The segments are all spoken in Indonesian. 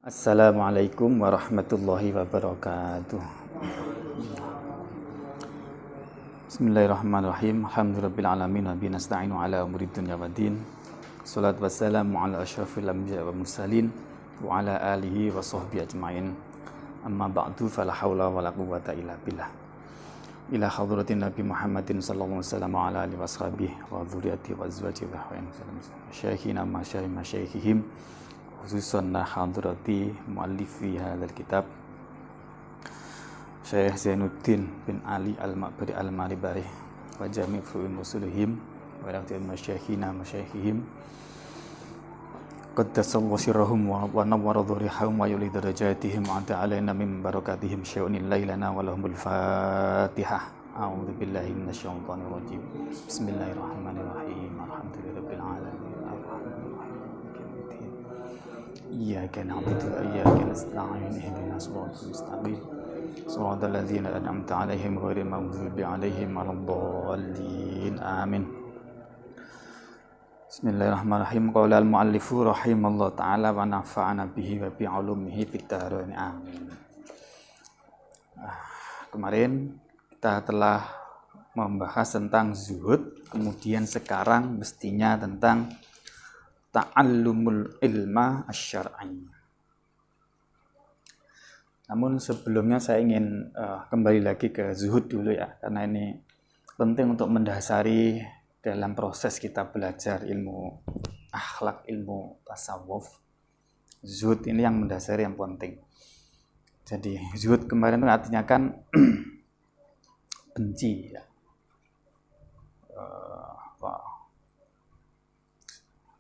Assalamualaikum warahmatullahi wabarakatuh. Bismillahirrahmanirrahim. Alhamdulillahirabbil alamin wa bihi nasta'inu ala umuri dunya waddin. Shalatu wassalamu ala asyrafil anbiya'i wal mursalin wa ala alihi wa sahbihi ajmain. Amma ba'du fala haula wala quwwata illa billah. Ila hadratin Nabi Muhammadin sallallahu alaihi wasallam wa ala alihi washabihi wa dzurriyyatihi wa azwajihi wa syekhina masyaykhihim khususan hadrati muallifi hadzal kitab Syekh Zainuddin bin Ali Al-Ma'bari Al-Maribari wa jami' fu'in usulihim wa ilaqti masyayikhina masyaykhihim qaddasallahu sirrahum wa nawwara dhurrihum wa yuli darajatihim wa anta alaina min barakatihim syai'un lailana wa lahumul fatihah. A'udzu billahi minasyaitonir rajim. Bismillahirrahmanirrahim. Alhamdulillahirabbil alamin. Iyyaka na'budu wa iyyaka nasta'in ihdinas siratal mustaqim siratal ladzina an'amta 'alaihim ghairil maghdubi 'alaihim waladdallin amin. Bismillahirrahmanirrahim. Qala al-muallifu rahimallahu ta'ala wa nafa'ana bihi wa bi 'ulumihi fid dharain amin. Kemarin kita telah membahas tentang zuhud, kemudian sekarang mestinya tentang ta'allumul ilma asy-syar'i. Namun sebelumnya saya ingin kembali lagi ke zuhud dulu ya, karena ini penting untuk mendasari dalam proses kita belajar ilmu akhlak, ilmu tasawuf. Zuhud ini yang mendasari, yang penting. Jadi zuhud kemarin itu artinya kan benci ya.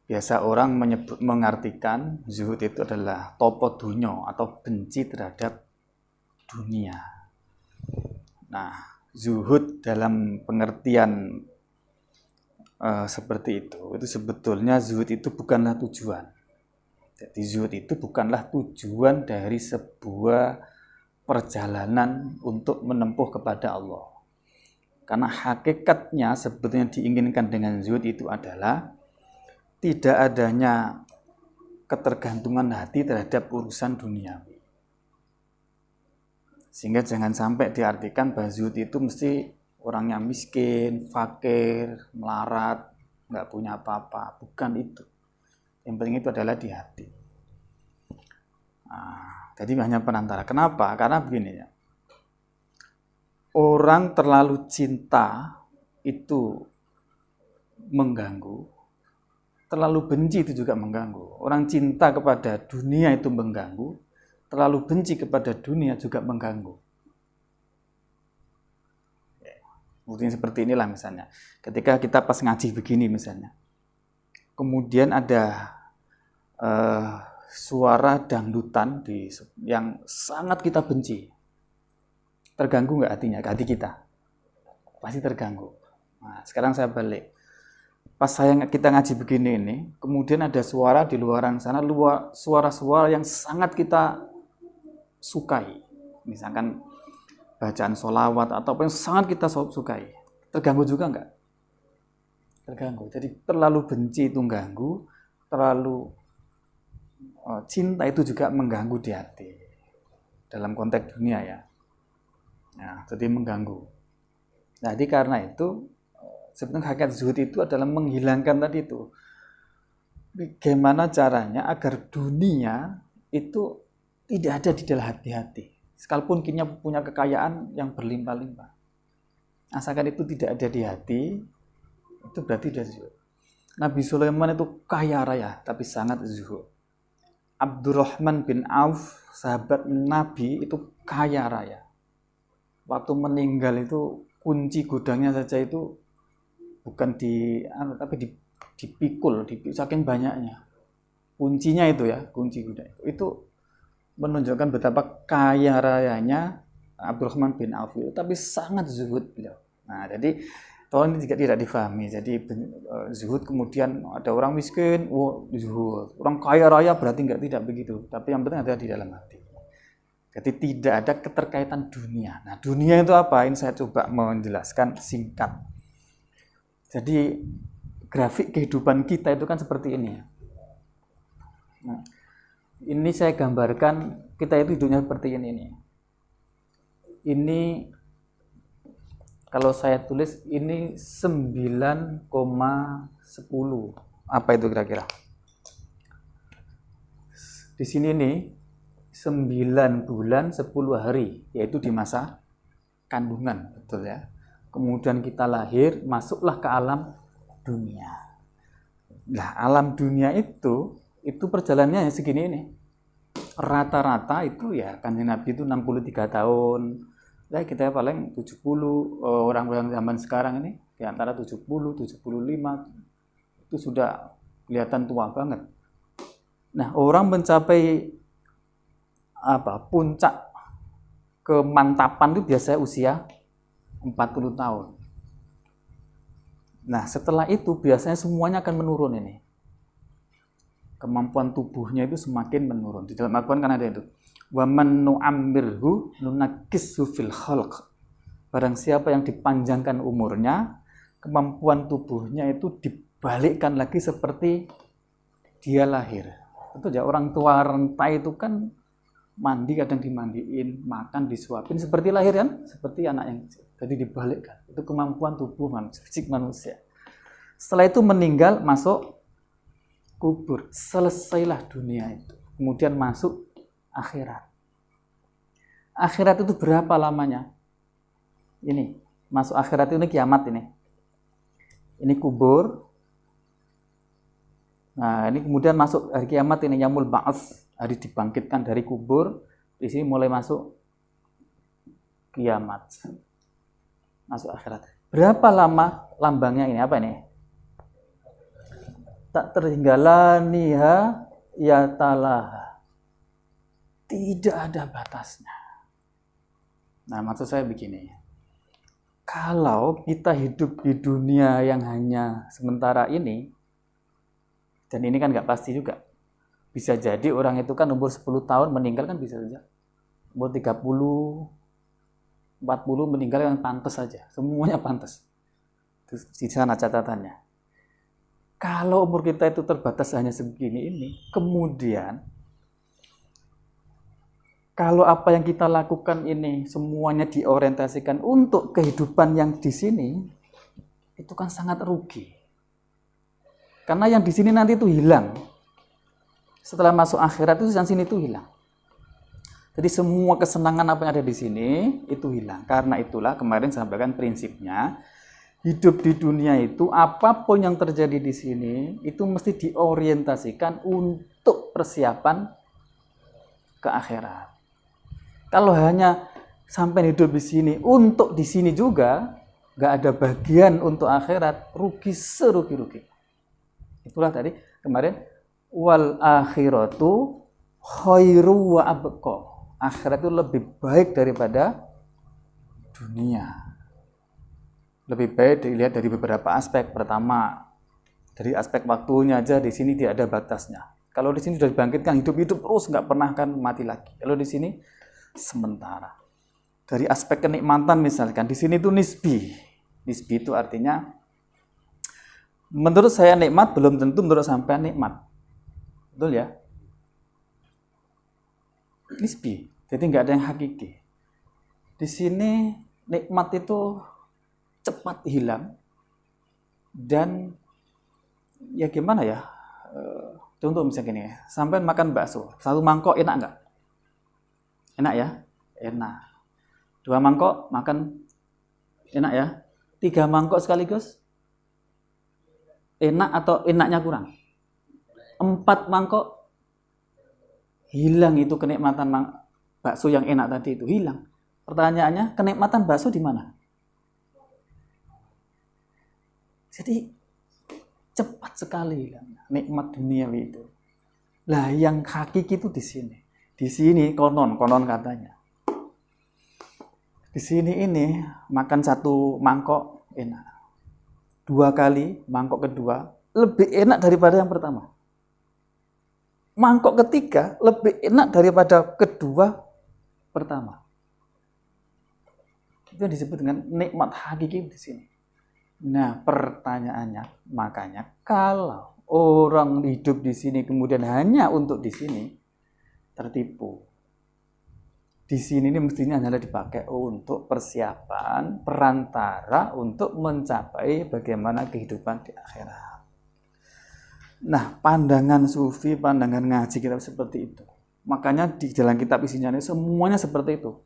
Biasa orang mengartikan zuhud itu adalah topo dunyo atau benci terhadap dunia. Nah, zuhud dalam pengertian seperti itu sebetulnya zuhud itu bukanlah tujuan. Jadi zuhud itu bukanlah tujuan dari sebuah perjalanan untuk menempuh kepada Allah. Karena hakikatnya sebetulnya diinginkan dengan zuhud itu adalah tidak adanya ketergantungan hati terhadap urusan duniawi. Sehingga jangan sampai diartikan bahwa zuhud itu mesti orangnya miskin, fakir, melarat, nggak punya apa-apa. Bukan itu. Yang penting itu adalah di hati. Nah, jadi hanya perantara. Kenapa? Karena begini ya. Orang terlalu cinta itu mengganggu. Terlalu benci itu juga mengganggu. Orang cinta kepada dunia itu mengganggu. Terlalu benci kepada dunia juga mengganggu. Mungkin seperti inilah misalnya. Ketika kita pas ngaji begini misalnya. Kemudian ada suara dangdutan yang sangat kita benci. Terganggu nggak hatinya, hati kita? Pasti terganggu. Nah, sekarang saya balik. Pas kita ngaji begini ini, kemudian ada suara di luaran sana, suara-suara yang sangat kita sukai. Misalkan bacaan sholawat atau apa yang sangat kita sukai. Terganggu juga enggak? Terganggu. Jadi terlalu benci itu mengganggu, terlalu cinta itu juga mengganggu di hati. Dalam konteks dunia ya. Nah, jadi mengganggu. Jadi karena itu sebenarnya hakikat zuhud itu adalah menghilangkan tadi itu. Bagaimana caranya agar dunia itu tidak ada di dalam hati-hati. Sekalipun kita punya kekayaan yang berlimpah-limpah. Asalkan itu tidak ada di hati, itu berarti sudah zuhud. Nabi Sulaiman itu kaya raya, tapi sangat zuhud. Abdurrahman bin Auf, sahabat Nabi, itu kaya raya. Waktu meninggal itu kunci gudangnya saja itu bukan tapi dipikul, saking banyaknya. Kuncinya itu ya, kunci gudang. Itu menunjukkan betapa kaya rayanya Abdurrahman bin Auf itu, tapi sangat zuhud beliau. Nah, jadi tolong ini juga tidak difahami. Jadi zuhud kemudian ada orang miskin, zuhud. Orang kaya raya berarti tidak begitu. Tapi yang penting ada di dalam hati. Jadi tidak ada keterkaitan dunia. Nah, dunia itu apa? Ini saya coba menjelaskan singkat. Jadi grafik kehidupan kita itu kan seperti ini ya. Nah, Ini saya gambarkan kita itu hidupnya seperti ini nih. Ini kalau saya tulis ini 9,10. Apa itu kira-kira? Di sini nih 9 bulan 10 hari, yaitu di masa kandungan, betul ya. Kemudian kita lahir, masuklah ke alam dunia. Nah, alam dunia itu perjalanannya segini ini. Rata-rata itu ya Kanjeng Nabi itu 63 tahun. Ya kita paling 70, orang-orang zaman sekarang ini di antara 70, 75 itu sudah kelihatan tua banget. Nah, orang mencapai puncak kemantapan itu biasanya usia 40 tahun. Nah, setelah itu biasanya semuanya akan menurun ini. Kemampuan tubuhnya itu semakin menurun. Di dalam Al-Quran kan ada itu. Wa man nu'ammirhu nunakkishu fil khalq. Barang siapa yang dipanjangkan umurnya, kemampuan tubuhnya itu dibalikkan lagi seperti dia lahir. Tentu ya, orang tua renta itu kan mandi kadang dimandiin, makan disuapin seperti lahir kan, seperti anak yang kecil. Jadi dibalikkan. Itu kemampuan tubuh fisik manusia. Setelah itu meninggal, masuk kubur. Selesailah dunia itu. Kemudian masuk akhirat. Akhirat itu berapa lamanya? Ini, masuk akhirat ini kiamat ini. Ini kubur. Nah, ini kemudian masuk hari kiamat ini yaumul ba'ats, hari dibangkitkan dari kubur. Di sini mulai masuk kiamat. Masuk akhirat. Berapa lama lambangnya ini? Apa ini? Tak tertinggalaniha ya talaha. Tidak ada batasnya. Nah, maksud saya begini. Kalau kita hidup di dunia yang hanya sementara ini, dan ini kan nggak pasti juga. Bisa jadi orang itu kan umur 10 tahun meninggal kan bisa saja. Umur 30, 40 meninggal yang pantas saja. Semuanya pantas. Itu di sana catatannya. Kalau umur kita itu terbatas hanya segini ini, kemudian kalau apa yang kita lakukan ini semuanya diorientasikan untuk kehidupan yang di sini, itu kan sangat rugi. Karena yang di sini nanti itu hilang. Setelah masuk akhirat itu yang sini itu hilang. Jadi semua kesenangan apa yang ada di sini itu hilang. Karena itulah kemarin saya sampaikan prinsipnya, hidup di dunia itu apapun yang terjadi di sini itu mesti diorientasikan untuk persiapan ke akhirat. Kalau hanya sampai hidup di sini untuk di sini juga nggak ada bagian untuk akhirat, rugi serugi-rugi. Itulah tadi kemarin wal akhiratu khairu wa abqa. Akhirat itu lebih baik daripada dunia. Lebih baik dilihat dari beberapa aspek. Pertama, dari aspek waktunya aja di sini tidak ada batasnya. Kalau di sini sudah dibangkitkan hidup-hidup terus nggak pernah akan mati lagi. Kalau di sini sementara. Dari aspek kenikmatan misalkan di sini itu nisbi. Nisbi itu artinya menurut saya nikmat belum tentu menurut sampean nikmat. Betul ya? Nisbi. Jadi nggak ada yang hakiki. Di sini nikmat itu cepat hilang dan ya gimana ya? Contoh misalnya gini ya, sampean makan bakso, satu mangkok enak nggak? Enak ya? Enak. 2 mangkok makan enak ya? 3 mangkok sekaligus? Enak atau enaknya kurang? 4 mangkok? Hilang itu kenikmatan bakso yang enak tadi itu, hilang. Pertanyaannya, kenikmatan bakso di mana? Jadi cepat sekali nikmat duniawi itu. Lah yang hakiki itu di sini. Di sini konon katanya. Di sini ini makan 1 mangkok enak. 2 kali mangkok kedua lebih enak daripada yang pertama. Mangkok ketiga lebih enak daripada kedua pertama. Itu yang disebut dengan nikmat hakiki di sini. Nah, pertanyaannya makanya kalau orang hidup di sini kemudian hanya untuk di sini, tertipu. Di sini ini mestinya adalah dipakai untuk persiapan perantara untuk mencapai bagaimana kehidupan di akhirat. Nah, pandangan sufi, pandangan ngaji kita seperti itu. Makanya di dalam kitab isinya ini semuanya seperti itu.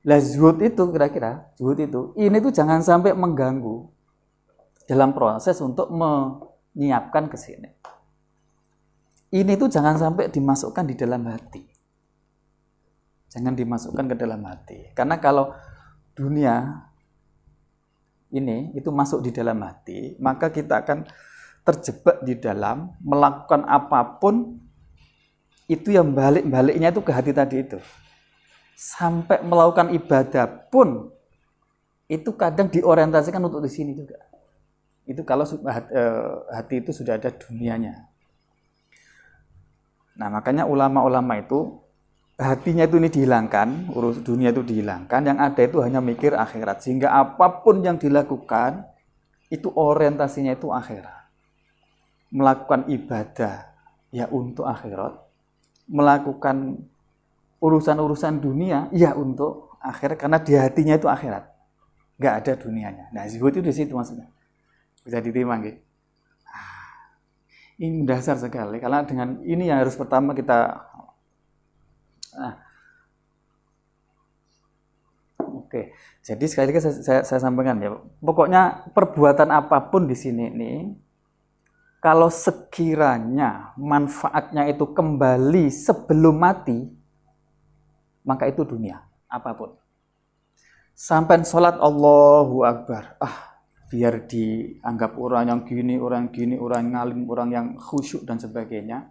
Lah zuhud itu kira-kira, zuhud itu, ini tuh jangan sampai mengganggu dalam proses untuk menyiapkan ke sini. Ini tuh jangan sampai dimasukkan di dalam hati. Jangan dimasukkan ke dalam hati. Karena kalau dunia ini itu masuk di dalam hati, maka kita akan terjebak di dalam melakukan apapun itu yang balik-baliknya itu ke hati tadi itu. Sampai melakukan ibadah pun itu kadang diorientasikan untuk di sini juga. Itu kalau hati itu sudah ada dunianya. Nah, makanya ulama-ulama itu hatinya itu ini dihilangkan, urus dunia itu dihilangkan, yang ada itu hanya mikir akhirat. Sehingga apapun yang dilakukan, itu orientasinya itu akhirat. Melakukan ibadah, ya untuk akhirat. Melakukan urusan-urusan dunia, ya untuk akhirat. Karena di hatinya itu akhirat. Nggak ada dunianya. Nah, zuhud itu di situ maksudnya. Bisa diterima, gitu. Ini dasar sekali. Karena dengan ini yang harus pertama kita... Oke, jadi sekali lagi saya sampaikan ya. Pokoknya perbuatan apapun di sini ini, kalau sekiranya manfaatnya itu kembali sebelum mati, maka itu dunia apapun. Sampai sholat Allahu Akbar, biar dianggap orang yang gini, orang ngalim, orang yang khusyuk dan sebagainya.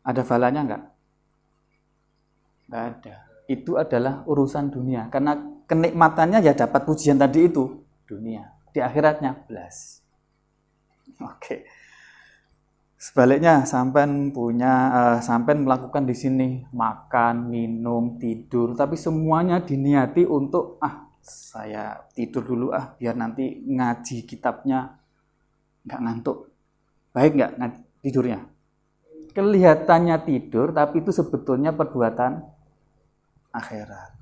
Ada falanya enggak? Enggak ada. Itu adalah urusan dunia. Karena kenikmatannya ya dapat pujian tadi itu, dunia. Di akhiratnya, belas. Oke. Sebaliknya, sampean melakukan di sini makan, minum, tidur, tapi semuanya diniati untuk saya tidur dulu biar nanti ngaji kitabnya enggak ngantuk. Baik enggak tidurnya? Kelihatannya tidur, tapi itu sebetulnya perbuatan akhirat.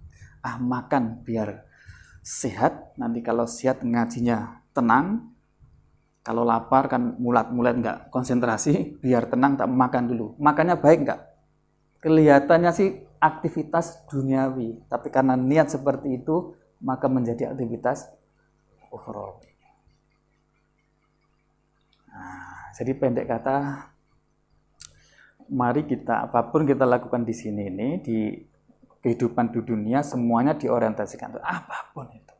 Makan biar sehat, nanti kalau sehat ngajinya tenang. Kalau lapar kan mulat-mulat enggak konsentrasi, biar tenang tak makan dulu. Makannya baik enggak? Kelihatannya sih aktivitas duniawi, tapi karena niat seperti itu, maka menjadi aktivitas ukhrawi. Jadi pendek kata, mari kita apapun kita lakukan di sini ini di kehidupan di dunia semuanya diorientasikan untuk apapun itu.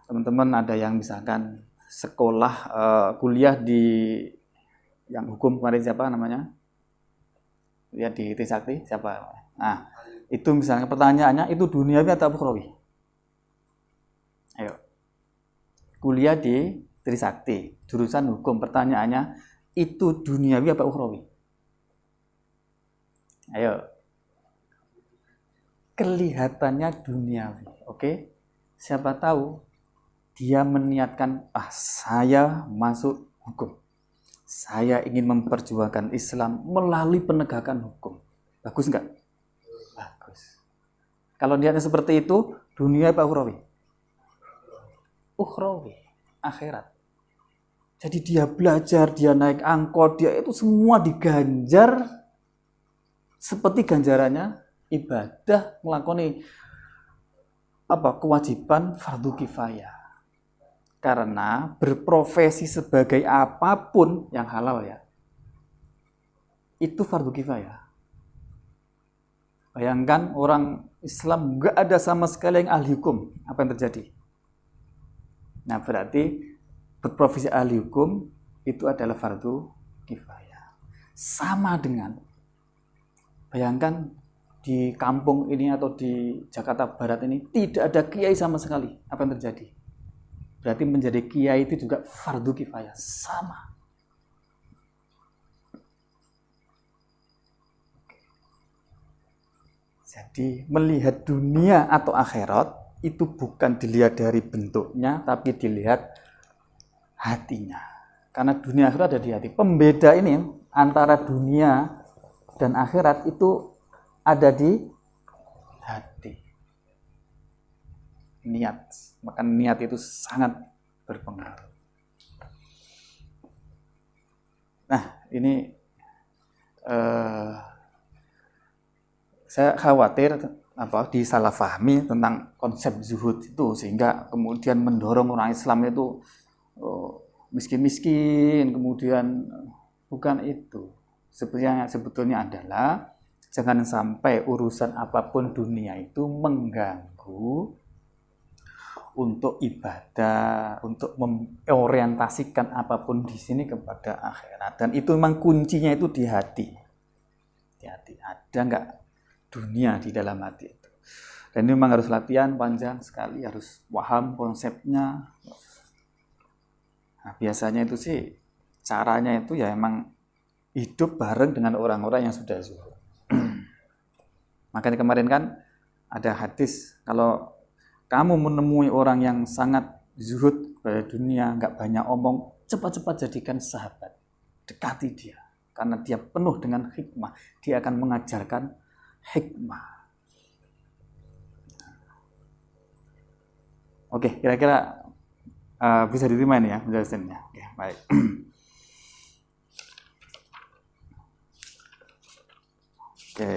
Teman-teman ada yang misalkan sekolah kuliah di yang hukum kemarin siapa namanya? Lihat di Trisakti siapa? Itu misalnya pertanyaannya itu duniawi atau ukhrawi? Ayo. Kuliah di Trisakti, jurusan hukum, pertanyaannya itu duniawi apa ukhrawi? Ayo. Kelihatannya duniawi, oke? Siapa tahu dia meniatkan, saya masuk hukum. Saya ingin memperjuangkan Islam melalui penegakan hukum. Bagus enggak? Bagus. Kalau niatnya seperti itu, dunia apa ukhrawi? Ukhrawi, akhirat. Jadi dia belajar, dia naik angkot, dia itu semua diganjar seperti ganjarannya ibadah, melakoni kewajiban fardu kifayah. Karena berprofesi sebagai apapun yang halal ya, itu fardu kifayah. Bayangkan orang Islam nggak ada sama sekali yang ahli hukum, apa yang terjadi? Nah berarti berprofesi ahli hukum itu adalah fardu kifayah. Sama dengan, bayangkan di kampung ini atau di Jakarta Barat ini tidak ada kiai sama sekali, apa yang terjadi? Berarti menjadi kiai itu juga fardu kifayah, sama. Jadi melihat dunia atau akhirat itu bukan dilihat dari bentuknya, tapi dilihat hatinya. Karena dunia akhirat ada di hati. Pembeda ini antara dunia dan akhirat itu ada di hati. Niat. Maka niat itu sangat berpengaruh. Nah, ini saya khawatir disalahfahami tentang konsep zuhud itu, sehingga kemudian mendorong orang Islam itu miskin-miskin, kemudian bukan itu. Sebetulnya adalah jangan sampai urusan apapun dunia itu mengganggu untuk ibadah, untuk mengorientasikan apapun di sini kepada akhirat. Dan itu memang kuncinya itu di hati. Di hati. Ada nggak dunia di dalam hati itu? Dan ini memang harus latihan panjang sekali, harus paham konsepnya. Nah, biasanya itu sih caranya itu ya emang hidup bareng dengan orang-orang yang sudah zuhud. Makanya kemarin kan ada hadis, kalau kamu menemui orang yang sangat zuhud pada dunia, nggak banyak omong, cepat-cepat jadikan sahabat. Dekati dia. Karena dia penuh dengan hikmah. Dia akan mengajarkan hikmah. Oke, kira-kira bisa diterima ini ya penjelasannya. Oke, baik. Oke.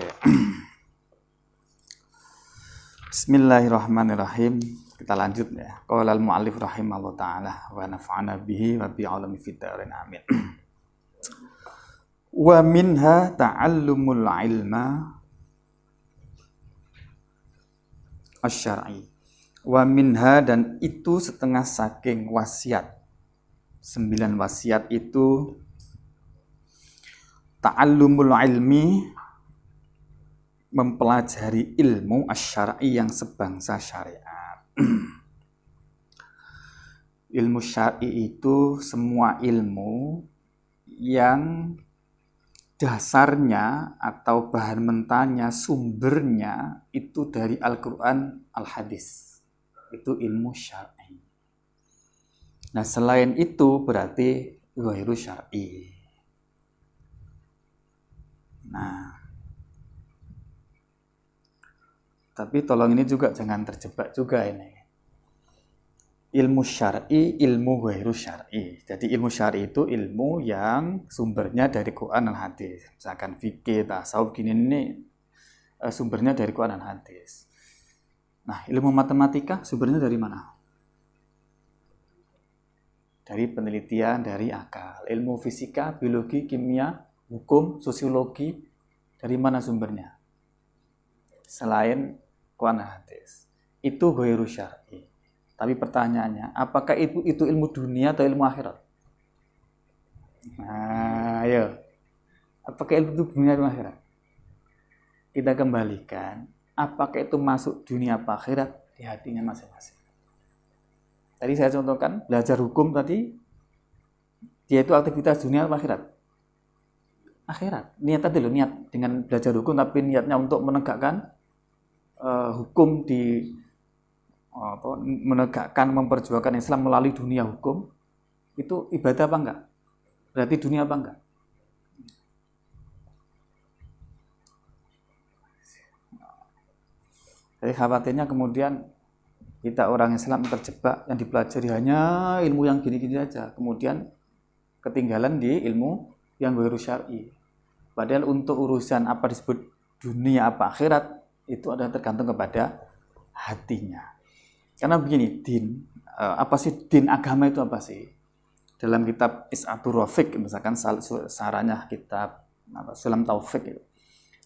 Bismillahirrahmanirrahim. Kita lanjut ya. Qala al-mu'allif rahimahullah ta'ala wa nafa'ana bihi wa bi 'ulumi fid dharain amin. Wa minha ta'allumul ilma asy-syar'i. Wa minha, dan itu setengah saking wasiat. 9 wasiat itu ta'allumul ilmi, mempelajari ilmu asy-syar'i yang sebangsa syariat. Ilmu syar'i itu semua ilmu yang dasarnya atau bahan mentahnya, sumbernya itu dari Al-Quran, Al-Hadis. Itu ilmu syar'i. Nah, selain itu berarti ghairu syar'i. Nah, tapi tolong ini juga jangan terjebak juga ini. Ilmu syar'i, ilmu ghairu syar'i. Jadi ilmu syar'i itu ilmu yang sumbernya dari Quran dan Hadis. Misalkan fikih, tasawuf gini ini sumbernya dari Quran dan Hadis. Nah, ilmu matematika sumbernya dari mana? Dari penelitian, dari akal. Ilmu fisika, biologi, kimia, hukum, sosiologi, dari mana sumbernya? Selain Quran dan Hadis. Itu ghairu syar'i. Tapi pertanyaannya, apakah itu ilmu dunia atau ilmu akhirat? Nah, ayo. Apakah ilmu dunia atau akhirat? Kita kembalikan, apakah itu masuk dunia atau akhirat di hatinya masing-masing. Tadi saya contohkan, belajar hukum tadi, dia itu aktivitas dunia atau akhirat? Akhirat. Niat tadi loh, niat dengan belajar hukum, tapi niatnya untuk menegakkan hukum menegakkan, memperjuangkan Islam melalui dunia hukum, itu ibadah apa enggak? Berarti dunia apa enggak? Jadi khawatirnya kemudian kita orang Islam terjebak yang dipelajari hanya ilmu yang gini-gini saja, kemudian ketinggalan di ilmu yang ghairu syar'i. Padahal untuk urusan apa disebut dunia apa akhirat itu adalah tergantung kepada hatinya. Karena begini, din, apa sih din agama itu apa sih? Dalam kitab Is'atur Rafiq, misalkan saranya kitab Sulam Taufik itu.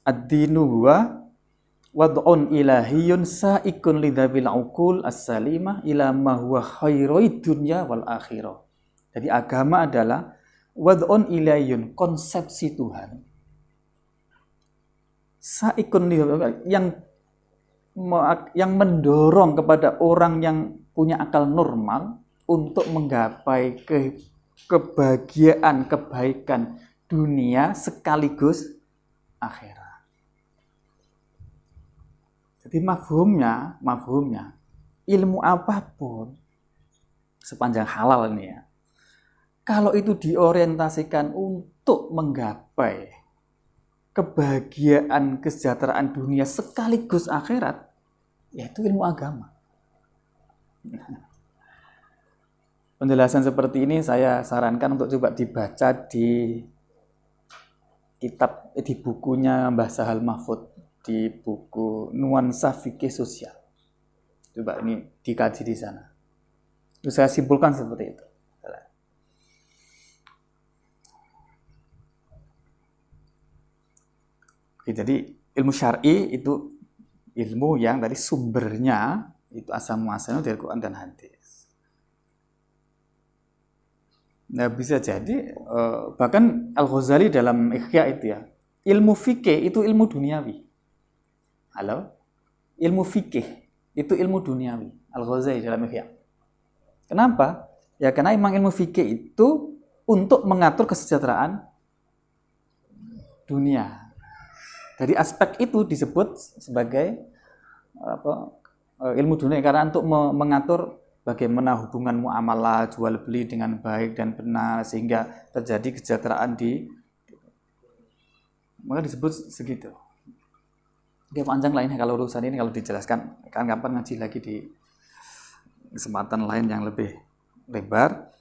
Ad-dinu huwa wad'un ilahiyun sa'ikun lidzabil uqul as-salimah ila ma huwa khairid dunya wal akhirah. Jadi agama adalah wad'un ilahiyun, konsepsi Tuhan. Sa'ikun yang mendorong kepada orang yang punya akal normal untuk menggapai kebahagiaan, kebaikan dunia sekaligus akhirat. Jadi mafhumnya ilmu apapun sepanjang halal ini ya, Kalau itu diorientasikan untuk menggapai kebahagiaan, kesejahteraan dunia sekaligus akhirat, yaitu ilmu agama. Penjelasan seperti ini saya sarankan untuk coba dibaca di kitab, di bukunya Mbah Sahal Mahfud, di buku Nuansa Fikih Sosial. Coba ini dikaji di sana. Itu saya simpulkan seperti itu. Oke, jadi ilmu syar'i itu ilmu yang dari sumbernya itu asal muasalnya dari Quran dan hadis. Nah, bisa jadi bahkan Al-Ghazali dalam Ihya itu ya, ilmu fikih itu ilmu duniawi. Halo? Ilmu fikih itu ilmu duniawi. Al-Ghazali dalam Ihya. Kenapa? Ya karena memang ilmu fikih itu untuk mengatur kesejahteraan dunia. Dari aspek itu disebut sebagai ilmu dunia, karena untuk mengatur bagaimana hubungan muamalah jual beli dengan baik dan benar sehingga terjadi kesejahteraan maka disebut segitu. Dia panjang lainnya kalau urusan ini, kalau dijelaskan kapan ngaji lagi di kesempatan lain yang lebih lebar.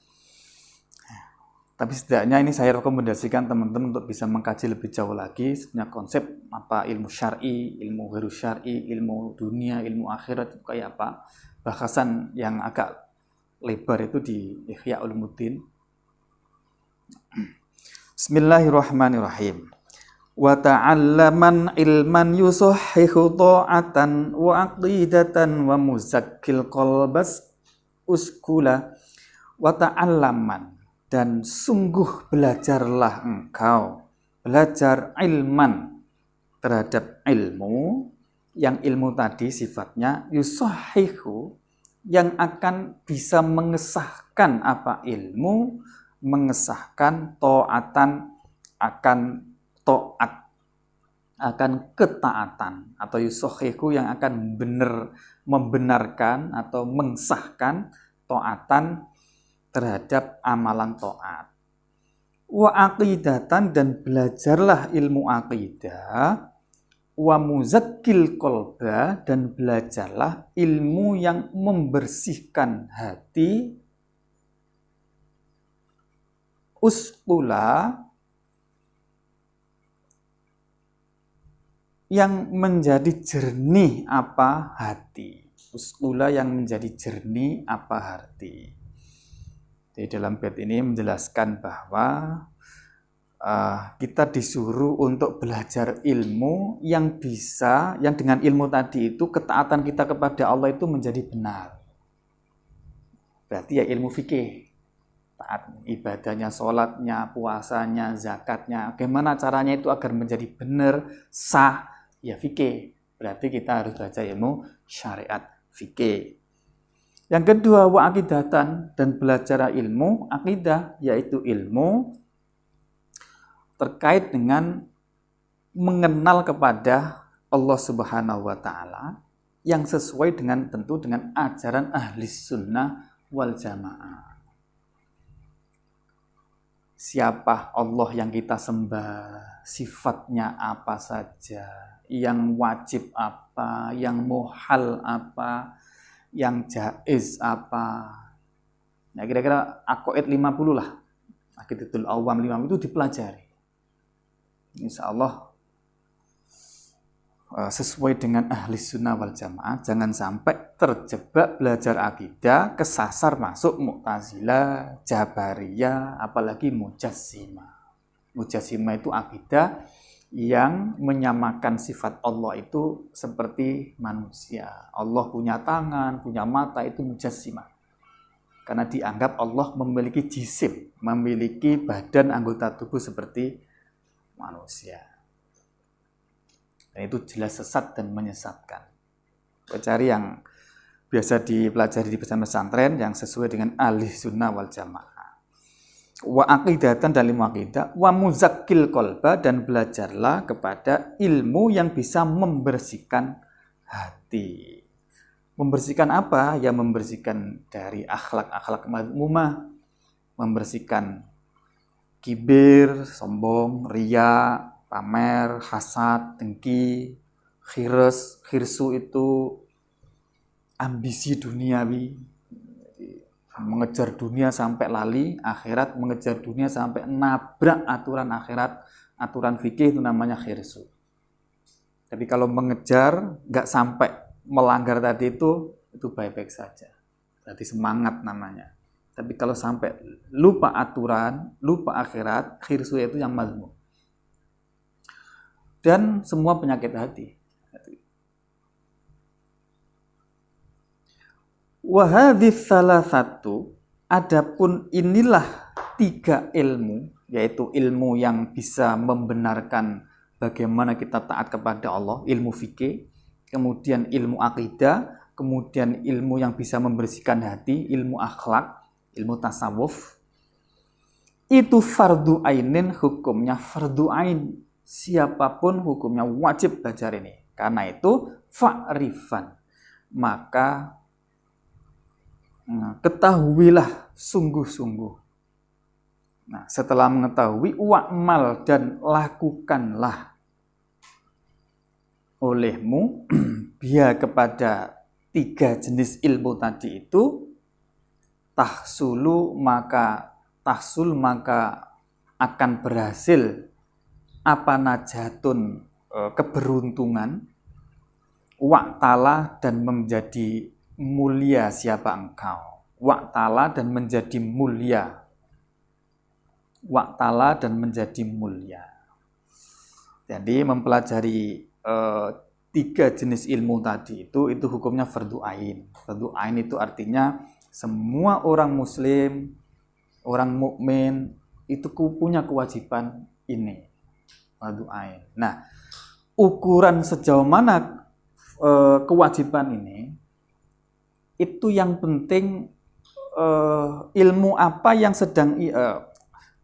Tapi setidaknya ini saya rekomendasikan teman-teman untuk bisa mengkaji lebih jauh lagi sebenarnya konsep apa ilmu syar'i, ilmu ghairus syar'i, ilmu dunia, ilmu akhirat itu kayak apa. Bahasan yang agak lebar itu di Ihya Ulumuddin. Bismillahirrahmanirrahim. Wa ta'allaman ilman yusahhihu ta'atan wa aqidatan wa muzakkil qalbas uskula wa ta'allaman, dan sungguh belajarlah engkau, belajar ilman terhadap ilmu, yang ilmu tadi sifatnya yusahhihu, yang akan bisa mengesahkan apa ilmu, mengesahkan ta'atan, akan ta'at, akan ketaatan, atau yusahhihu yang akan membenarkan atau mengesahkan ta'atan terhadap amalan ta'at. Wa aqidatan, dan belajarlah ilmu aqidah. Wa muzakkil qalba, dan belajarlah ilmu yang membersihkan hati. Uskula, yang menjadi jernih apa hati. Uskula, yang menjadi jernih apa hati. Di dalam bait ini menjelaskan bahwa kita disuruh untuk belajar ilmu yang bisa, yang dengan ilmu tadi itu ketaatan kita kepada Allah itu menjadi benar. Berarti ya ilmu fikih, taat ibadahnya, sholatnya, puasanya, zakatnya, bagaimana caranya itu agar menjadi benar, sah, ya fikih. Berarti kita harus belajar ilmu syariat fikih. Yang kedua, wa aqidatan, dan belajar ilmu akidah, yaitu ilmu terkait dengan mengenal kepada Allah Subhanahu wa Ta'ala yang sesuai dengan tentu dengan ajaran ahli sunnah wal jamaah. Siapa Allah yang kita sembah, sifatnya apa saja, yang wajib apa, yang muhal apa, yang jaiz apa. Nah, kira-kira aqaid 50 lah. Aqidatul Awam 50 itu dipelajari. Insya Allah sesuai dengan ahli sunnah wal jamaah. Jangan sampai terjebak belajar akidah, kesasar masuk Mu'tazilah, Jabariyah, apalagi Mujassimah. Mujassimah itu akidah yang menyamakan sifat Allah itu seperti manusia. Allah punya tangan, punya mata, itu mujassimah. Karena dianggap Allah memiliki jisim, memiliki badan anggota tubuh seperti manusia. Dan itu jelas sesat dan menyesatkan. Cari yang biasa dipelajari di pesantren yang sesuai dengan ahli sunnah wal jamaah. Wa aqidatan, dan ilmu aqidah. Wa muzakkil qalba, dan belajarlah kepada ilmu yang bisa membersihkan hati. Membersihkan apa? Ya membersihkan dari akhlak-akhlak madmumah, membersihkan kibir, sombong, ria, pamer, hasad, dengki, khirsu itu ambisi duniawi, mengejar dunia sampai lali akhirat, mengejar dunia sampai nabrak aturan akhirat, aturan fikih itu namanya khirsu. Tapi kalau mengejar nggak sampai melanggar tadi itu baik-baik saja, berarti semangat namanya. Tapi kalau sampai lupa aturan, lupa akhirat, khirsu itu yang mazmum. Dan semua penyakit hati. Wahadits salah satu, adapun inilah 3 ilmu, yaitu ilmu yang bisa membenarkan bagaimana kita taat kepada Allah, ilmu fikih, kemudian ilmu akidah, kemudian ilmu yang bisa membersihkan hati, ilmu akhlak, ilmu tasawuf. Itu fardu ainin, hukumnya fardu ain. Siapapun hukumnya wajib belajar ini. Karena itu fa'rifan, maka ketahuilah sungguh-sungguh. Nah, setelah mengetahui, wa'mal, dan lakukanlah olehmu biar kepada 3 jenis ilmu tadi itu, tahsul maka akan berhasil apa najatun, keberuntungan, wa'tala, dan menjadi mulia siapa engkau, wa'tala, dan menjadi mulia, wa'tala, dan menjadi mulia. Jadi mempelajari 3 jenis ilmu tadi itu hukumnya fardu ain. Fardu ain itu artinya semua orang muslim, orang mukmin itu punya kewajiban ini, fardu ain. Nah, ukuran sejauh mana kewajiban ini, itu yang penting ilmu apa yang sedang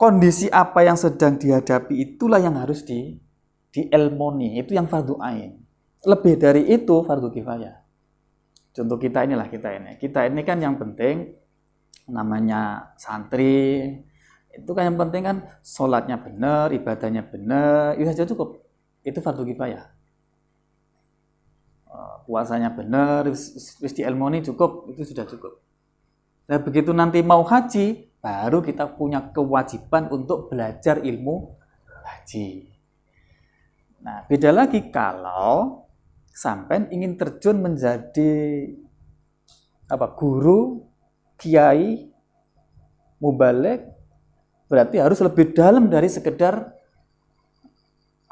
kondisi apa yang sedang dihadapi, itulah yang harus diilmoni, itu yang fardu ain. Lebih dari itu fardu kifayah. Contoh kita ini kan yang penting namanya santri, itu kan yang penting kan sholatnya benar, ibadahnya benar, itu saja cukup, itu fardu kifayah. Puasanya benar, wis diilmoni cukup, itu sudah cukup. Nah, begitu nanti mau haji, baru kita punya kewajiban untuk belajar ilmu haji. Nah, beda lagi kalau sampai ingin terjun menjadi guru, kiai, mubaligh, berarti harus lebih dalam dari sekedar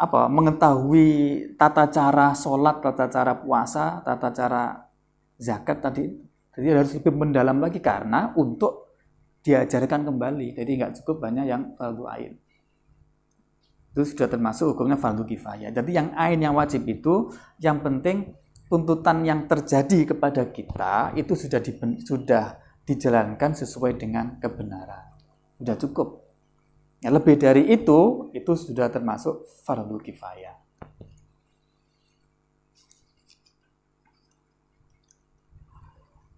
mengetahui tata cara sholat, tata cara puasa, tata cara zakat tadi. Jadi harus lebih mendalam lagi karena untuk diajarkan kembali. Jadi nggak cukup banyak yang fardu ain. Itu sudah termasuk hukumnya fardu kifayah. Jadi yang ain, yang wajib itu, yang penting tuntutan yang terjadi kepada kita itu sudah dijalankan sesuai dengan kebenaran. Sudah cukup. Ya, lebih dari itu sudah termasuk fardu kifayah.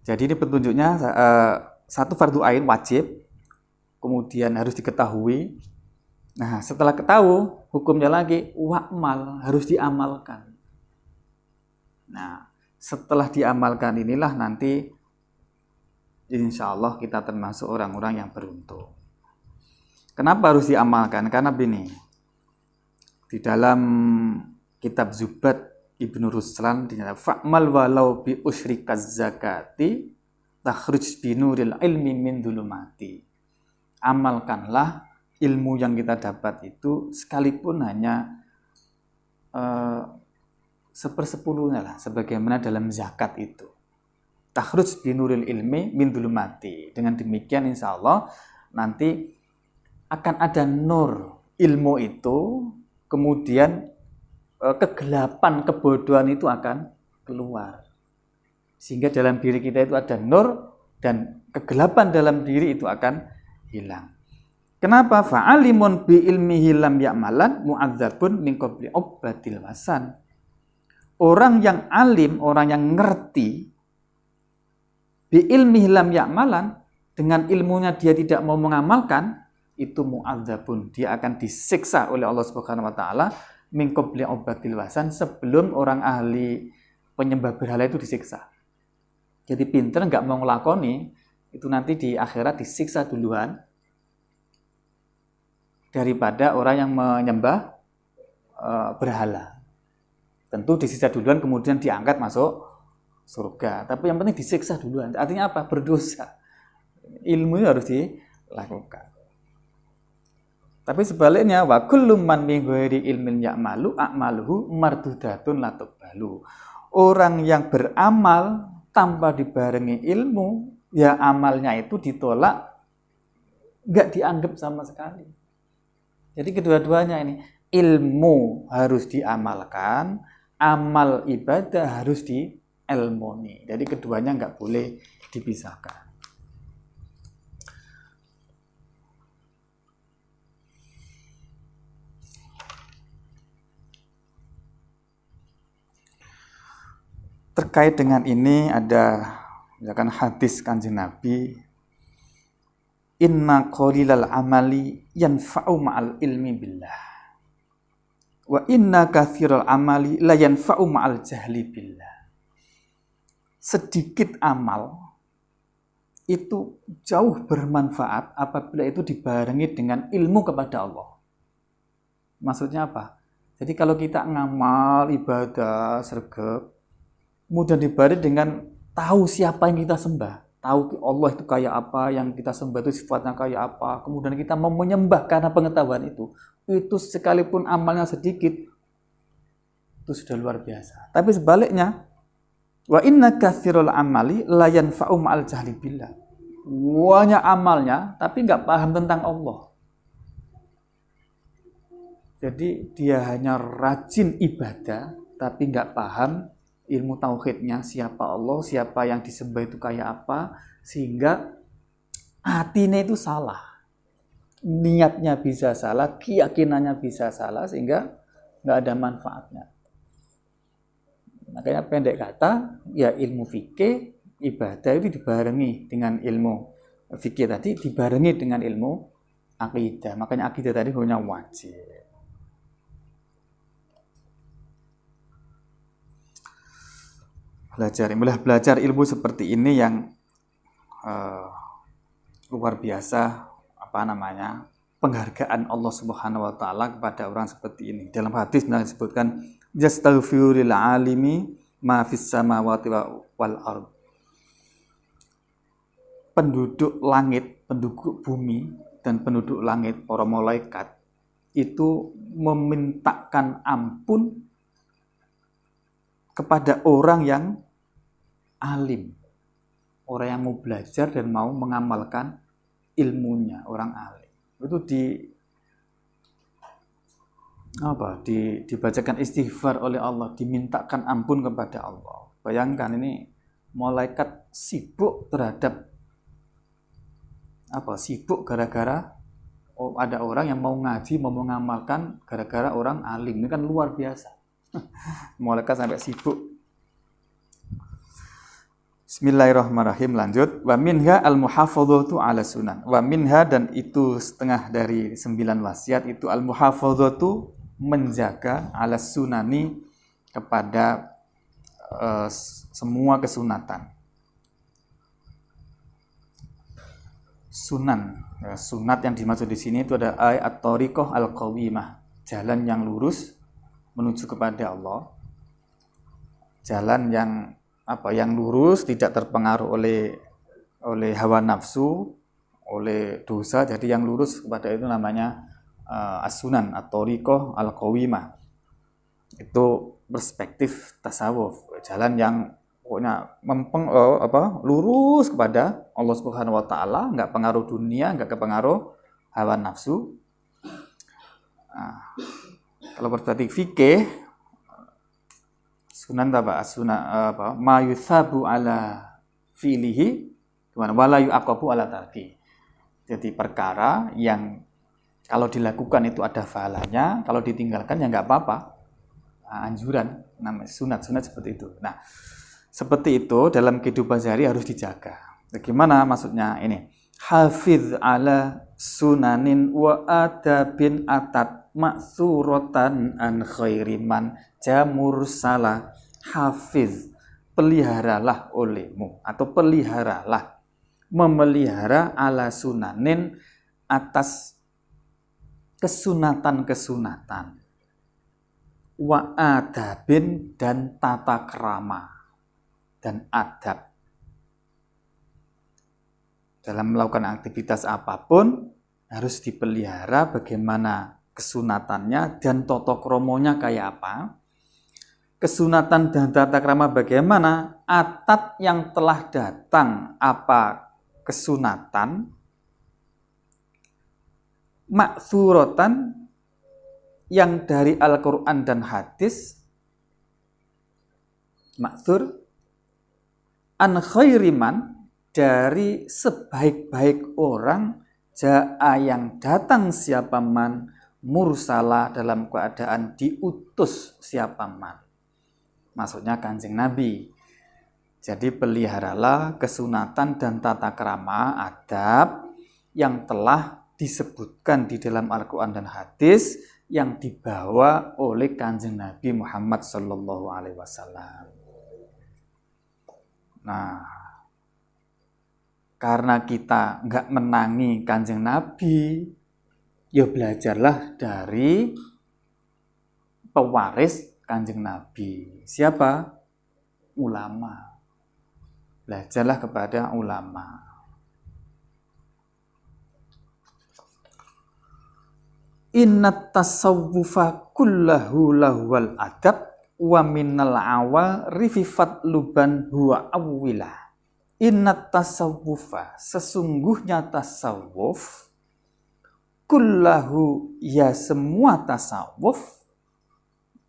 Jadi ini petunjuknya, satu fardu ain wajib, kemudian harus diketahui. Nah, setelah ketahui, hukumnya lagi wa'mal, harus diamalkan. Nah, setelah diamalkan inilah nanti insya Allah kita termasuk orang-orang yang beruntung. Kenapa harus diamalkan? Karena begini, di dalam kitab Zubat Ibnu Ruslan dinyatakan fa'mal walau bi usyrikaz zakati takhruj binuril ilmi min dhulumati. Amalkanlah ilmu yang kita dapat itu sekalipun hanya 1/10-nya lah, sebagaimana dalam zakat itu. Takhruj binuril ilmi min dhulumati. Dengan demikian insya Allah nanti akan ada nur ilmu itu, kemudian kegelapan, kebodohan itu akan keluar. Sehingga dalam diri kita itu ada nur dan kegelapan dalam diri itu akan hilang. Kenapa? Fa'alimun bi ilmihi lam ya'malan mu'adzabun min qabli ubbatil wasan. Orang yang alim, orang yang ngerti bi ilmihi lam ya'malan, dengan ilmunya dia tidak mau mengamalkan, itu mu'adzabun, dia akan disiksa oleh Allah Subhanahu wa taala min qabli ubatil wasan, sebelum orang ahli penyembah berhala itu disiksa. Jadi pinter nggak mau ngelakoni, itu nanti di akhirat disiksa duluan daripada orang yang menyembah berhala. Tentu disiksa duluan kemudian diangkat masuk surga. Tapi yang penting disiksa duluan. Artinya apa? Berdosa. Ilmu itu harus dilakukan. Tapi sebaliknya, wa kullu man min ghairi ilmin ya'malu a'maluhu mardudatun la tuqbalu. Orang yang beramal tanpa dibarengi ilmu, ya amalnya itu ditolak, enggak dianggap sama sekali. Jadi kedua-duanya ini, ilmu harus diamalkan, amal ibadah harus diilmoni. Jadi keduanya enggak boleh dipisahkan. Terkait dengan ini ada misalkan hadis Kanjeng Nabi, inna qalilal amali yanfa'u ma'al ilmi billah wa inna katsiral amali la yanfa'u ma'al jahli billah. Sedikit amal itu jauh bermanfaat apabila itu dibarengi dengan ilmu kepada Allah. Maksudnya apa? Jadi kalau kita ngamal ibadah sregep, kemudian dibarengi dengan tahu siapa yang kita sembah, tahu Allah itu kayak apa, yang kita sembah itu sifatnya kayak apa, kemudian kita mau menyembah karena pengetahuan itu sekalipun amalnya sedikit, itu sudah luar biasa. Tapi sebaliknya, wa inna katsirul amali la yanfa'u ma'al jahli billah. Banyak amalnya tapi nggak paham tentang Allah. Jadi dia hanya rajin ibadah tapi nggak paham ilmu tauhidnya, siapa Allah, siapa yang disembah itu kayak apa, sehingga hatinya itu salah. Niatnya bisa salah, keyakinannya bisa salah, sehingga nggak ada manfaatnya. Makanya pendek kata, ya ilmu fikih, ibadah itu dibarengi dengan ilmu fikih tadi, dibarengi dengan ilmu akidah. Makanya akidah tadi hanya wajib. Belajar ilmu seperti ini yang luar biasa, penghargaan Allah Subhanahu wa taala kepada orang seperti ini. Dalam hadis disebutkan yastaghfiru lil alimi ma fis samawati wal ard. Penduduk langit, penduduk bumi dan penduduk langit, para malaikat itu memintakan ampun kepada orang yang alim, orang yang mau belajar dan mau mengamalkan ilmunya, orang alim. Itu dibacakan istighfar oleh Allah, dimintakan ampun kepada Allah. Bayangkan ini malaikat sibuk terhadap sibuk gara-gara ada orang yang mau ngaji, mau mengamalkan gara-gara orang alim. Ini kan luar biasa. Malaikat sampai sibuk. Bismillahirrahmanirrahim. Lanjut. Wa minha al-muhafadzatu 'ala sunan. Wa minha, dan itu setengah dari 9 wasiat itu al-muhafadzatu, menjaga 'ala sunani, kepada semua kesunatan. Sunan, ya, sunat yang dimaksud di sini itu ada at-thariqah al-qawimah, jalan yang lurus menuju kepada Allah. Jalan yang yang lurus, tidak terpengaruh oleh hawa nafsu, oleh dosa. Jadi yang lurus kepada itu namanya as-sunan at-thariqah al-qawimah. Itu perspektif tasawuf, jalan yang pokoknya lurus kepada Allah Subhanahu wa taala, enggak pengaruh dunia, enggak kepengaruh hawa nafsu. Kalau berarti fikih, sunan ma yuthabu ala fi'lihi wala yu'aqabu ala tarki. Jadi perkara yang kalau dilakukan itu ada pahalanya, kalau ditinggalkan ya enggak apa-apa. Anjuran namanya sunat seperti itu. Nah, seperti itu dalam kehidupan sehari harus dijaga. Bagaimana maksudnya ini? hafiz ala sunanin wa adabin atat maksuratan an khairiman jamur salah. Hafiz, peliharalah olehmu atau peliharalah, memelihara ala sunanin atas kesunatan-kesunatan, wa adabin dan tata krama dan adab. Dalam melakukan aktivitas apapun harus dipelihara bagaimana kesunatannya dan tata kromonya kayak apa. Kesunatan dan tata krama bagaimana, atat yang telah datang apa kesunatan, maksuratan yang dari Al-Quran dan hadis, maksur, an khairiman dari sebaik-baik orang, ja'a yang datang siapa man, mursala dalam keadaan diutus siapa man. Maksudnya Kanjeng Nabi. Jadi peliharalah kesunatan dan tata krama adab yang telah disebutkan di dalam Al-Quran dan hadis yang dibawa oleh Kanjeng Nabi Muhammad Sallallahu Alaihi Wasallam. Nah, karena kita nggak menangi Kanjeng Nabi, ya belajarlah dari pewaris Kanjeng Nabi. Siapa? Ulama. Belajarlah kepada ulama. Innat tasawwufa kullahu lahwal adab wa minnal awarifi fatluban huwa awwilah. Innat tasawwufa, sesungguhnya tasawuf, kullahu, ya semua tasawuf,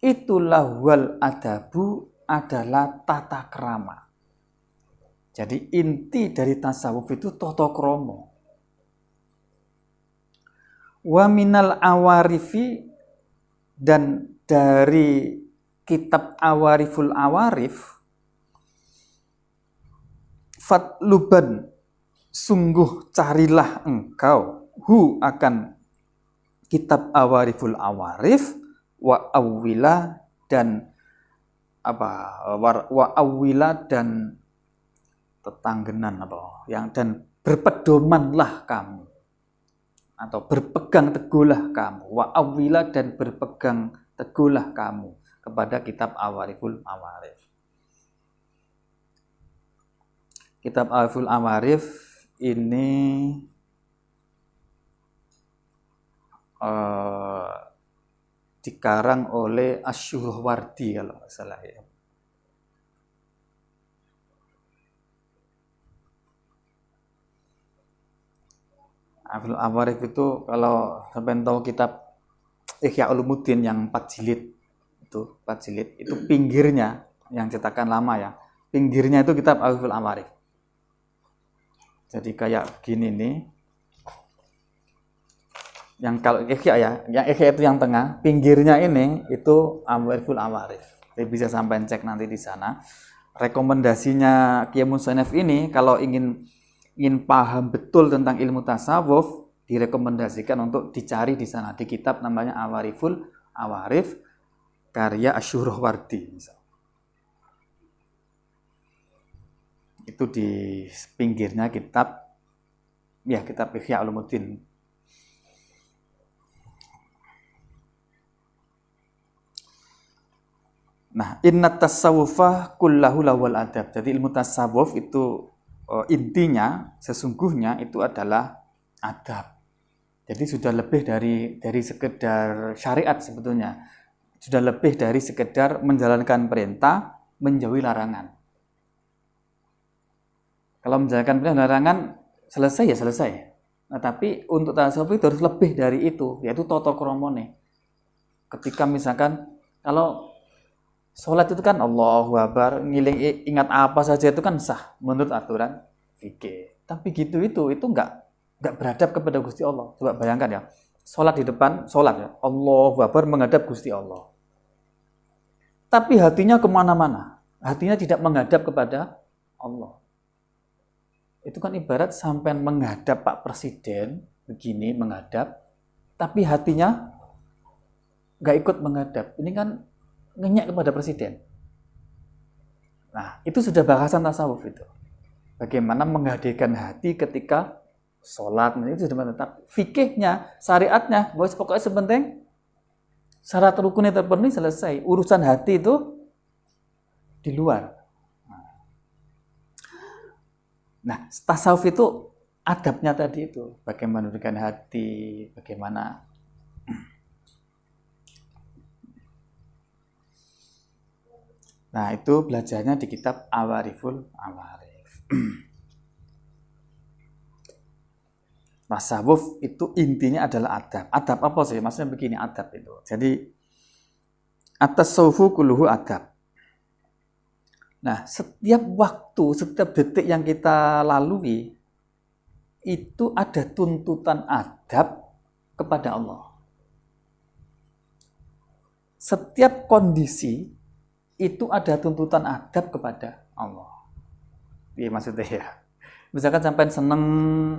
itulah wal adabu, adalah tata krama. Jadi inti dari tasawuf itu tata krama. Wa minal awarifi, dan dari kitab Awariful Awarif, fatluban, sungguh carilah engkau, hu akan kitab Awariful Awarif, wa awwila dan wa awwila dan tetanggenan dan berpedomanlah kamu atau berpegang teguhlah kamu, wa awwila dan berpegang teguhlah kamu kepada kitab Awariful Awarif. Kitab Awariful Awarif ini dikarang oleh Asy-Syuhrawardi kalau nggak salah ya. Awariful Awarif itu kalau sampai tahu kitab Ihya Ulumuddin yang 4 jilid itu pinggirnya yang cetakan lama ya. Pinggirnya itu kitab Awariful Awarif. Jadi kayak gini nih. Yang kalau Ihya ya, yang Ihya itu yang tengah, pinggirnya ini itu Awariful Awarif. Jadi bisa sampai cek nanti di sana. Rekomendasinya Kiai Musannaf ini kalau ingin paham betul tentang ilmu tasawuf, direkomendasikan untuk dicari di sana di kitab namanya Awariful Awarif karya Asy-Syuhrawardi. Itu di pinggirnya kitab Ihya Ulumuddin. Nah, innat tasawufa kullahu lawal adab. Jadi ilmu tasawuf itu intinya sesungguhnya itu adalah adab. Jadi sudah lebih dari sekedar syariat sebetulnya. Sudah lebih dari sekedar menjalankan perintah, menjauhi larangan. Kalau menjalankan perintah larangan selesai ya selesai. Nah, tapi untuk tasawuf itu harus lebih dari itu, yaitu tata kramane. Ketika misalkan kalau sholat itu kan Allahu Akbar, ngiling ingat apa saja itu kan sah menurut aturan fikih. Tapi itu enggak beradab kepada Gusti Allah. Coba bayangkan ya, sholat di depan, sholat ya, Allahu Akbar menghadap Gusti Allah. Tapi hatinya kemana-mana, hatinya tidak menghadap kepada Allah. Itu kan ibarat sampai menghadap Pak Presiden, begini menghadap, tapi hatinya nggak ikut menghadap. Ini kan ngenyak kepada Presiden. Nah, itu sudah bahasan tasawuf itu. Bagaimana menghadirkan hati ketika sholat, itu sudah mantap. Fikihnya, syariatnya, pokoknya sepenting syarat rukunnya terpenuhi, selesai. Urusan hati itu di luar. Nah, tasawuf itu adabnya tadi itu, bagaimana menundukkan hati, bagaimana Nah, itu belajarnya di kitab Awariful Awarif. Tasawuf itu intinya adalah adab. Adab apa sih? Maksudnya begini, adab itu. Jadi at-tasawufu kulluhu adab. Nah, setiap waktu, setiap detik yang kita lalui, itu ada tuntutan adab kepada Allah. Setiap kondisi, itu ada tuntutan adab kepada Allah. Iya maksudnya ya. Misalkan sampai seneng,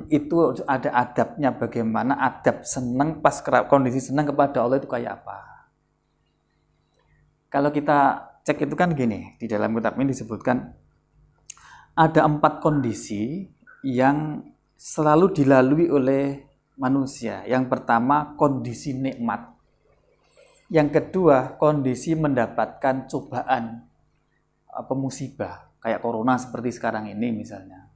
itu ada adabnya, bagaimana adab seneng, pas kondisi seneng kepada Allah itu kayak apa. Kalau kita cek itu kan gini, di dalam kitab ini disebutkan ada 4 kondisi yang selalu dilalui oleh manusia. Yang pertama, kondisi nikmat. Yang kedua, kondisi mendapatkan cobaan, musibah, kayak corona seperti sekarang ini misalnya.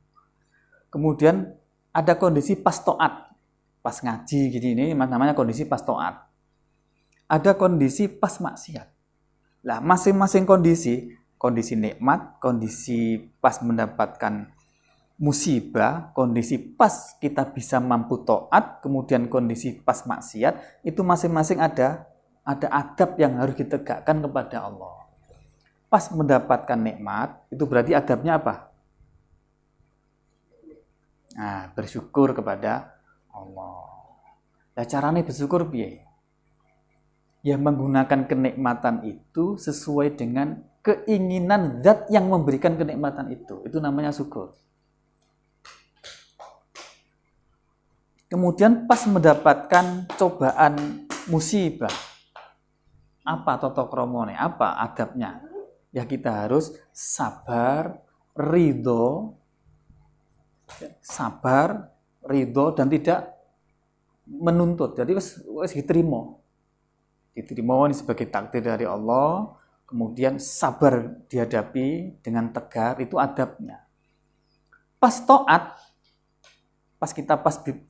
Kemudian ada kondisi pas taat, pas ngaji gini, ini namanya kondisi pas taat. Ada kondisi pas maksiat. Nah, masing-masing kondisi nikmat, kondisi pas mendapatkan musibah, kondisi pas kita bisa mampu taat, kemudian kondisi pas maksiat, itu masing-masing ada adab yang harus ditegakkan kepada Allah. Pas mendapatkan nikmat, itu berarti adabnya apa? Nah, bersyukur kepada Allah. Nah, caranya bersyukur piye? Ya menggunakan kenikmatan itu sesuai dengan keinginan zat yang memberikan kenikmatan itu. Itu namanya syukur. Kemudian pas mendapatkan cobaan musibah, apa tata kramane? Apa adabnya? Ya kita harus sabar, ridho, dan tidak menuntut. Jadi wis diterima. Diterima ini sebagai takdir dari Allah, kemudian sabar dihadapi dengan tegar, itu adabnya. Pas taat, pas kita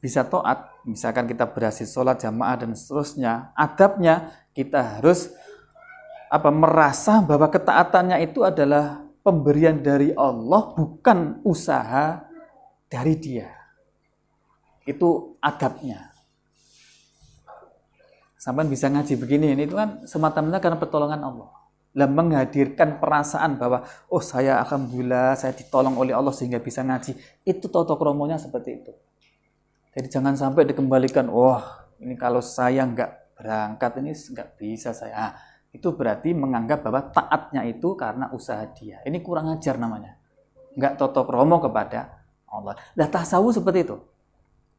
bisa taat, misalkan kita berhasil sholat jamaah dan seterusnya, adabnya kita harus merasa bahwa ketaatannya itu adalah pemberian dari Allah, bukan usaha dari dia. Itu adabnya. Sampai bisa ngaji begini, ini itu kan semata-mata karena pertolongan Allah. Lah menghadirkan perasaan bahwa saya alhamdulillah saya ditolong oleh Allah sehingga bisa ngaji. Itu tata kromonya seperti itu. Jadi jangan sampai dikembalikan, ini kalau saya nggak berangkat ini nggak bisa saya. Itu berarti menganggap bahwa taatnya itu karena usaha dia. Ini kurang ajar namanya. Nggak tata kromo kepada Allah. Lah tasawuf seperti itu.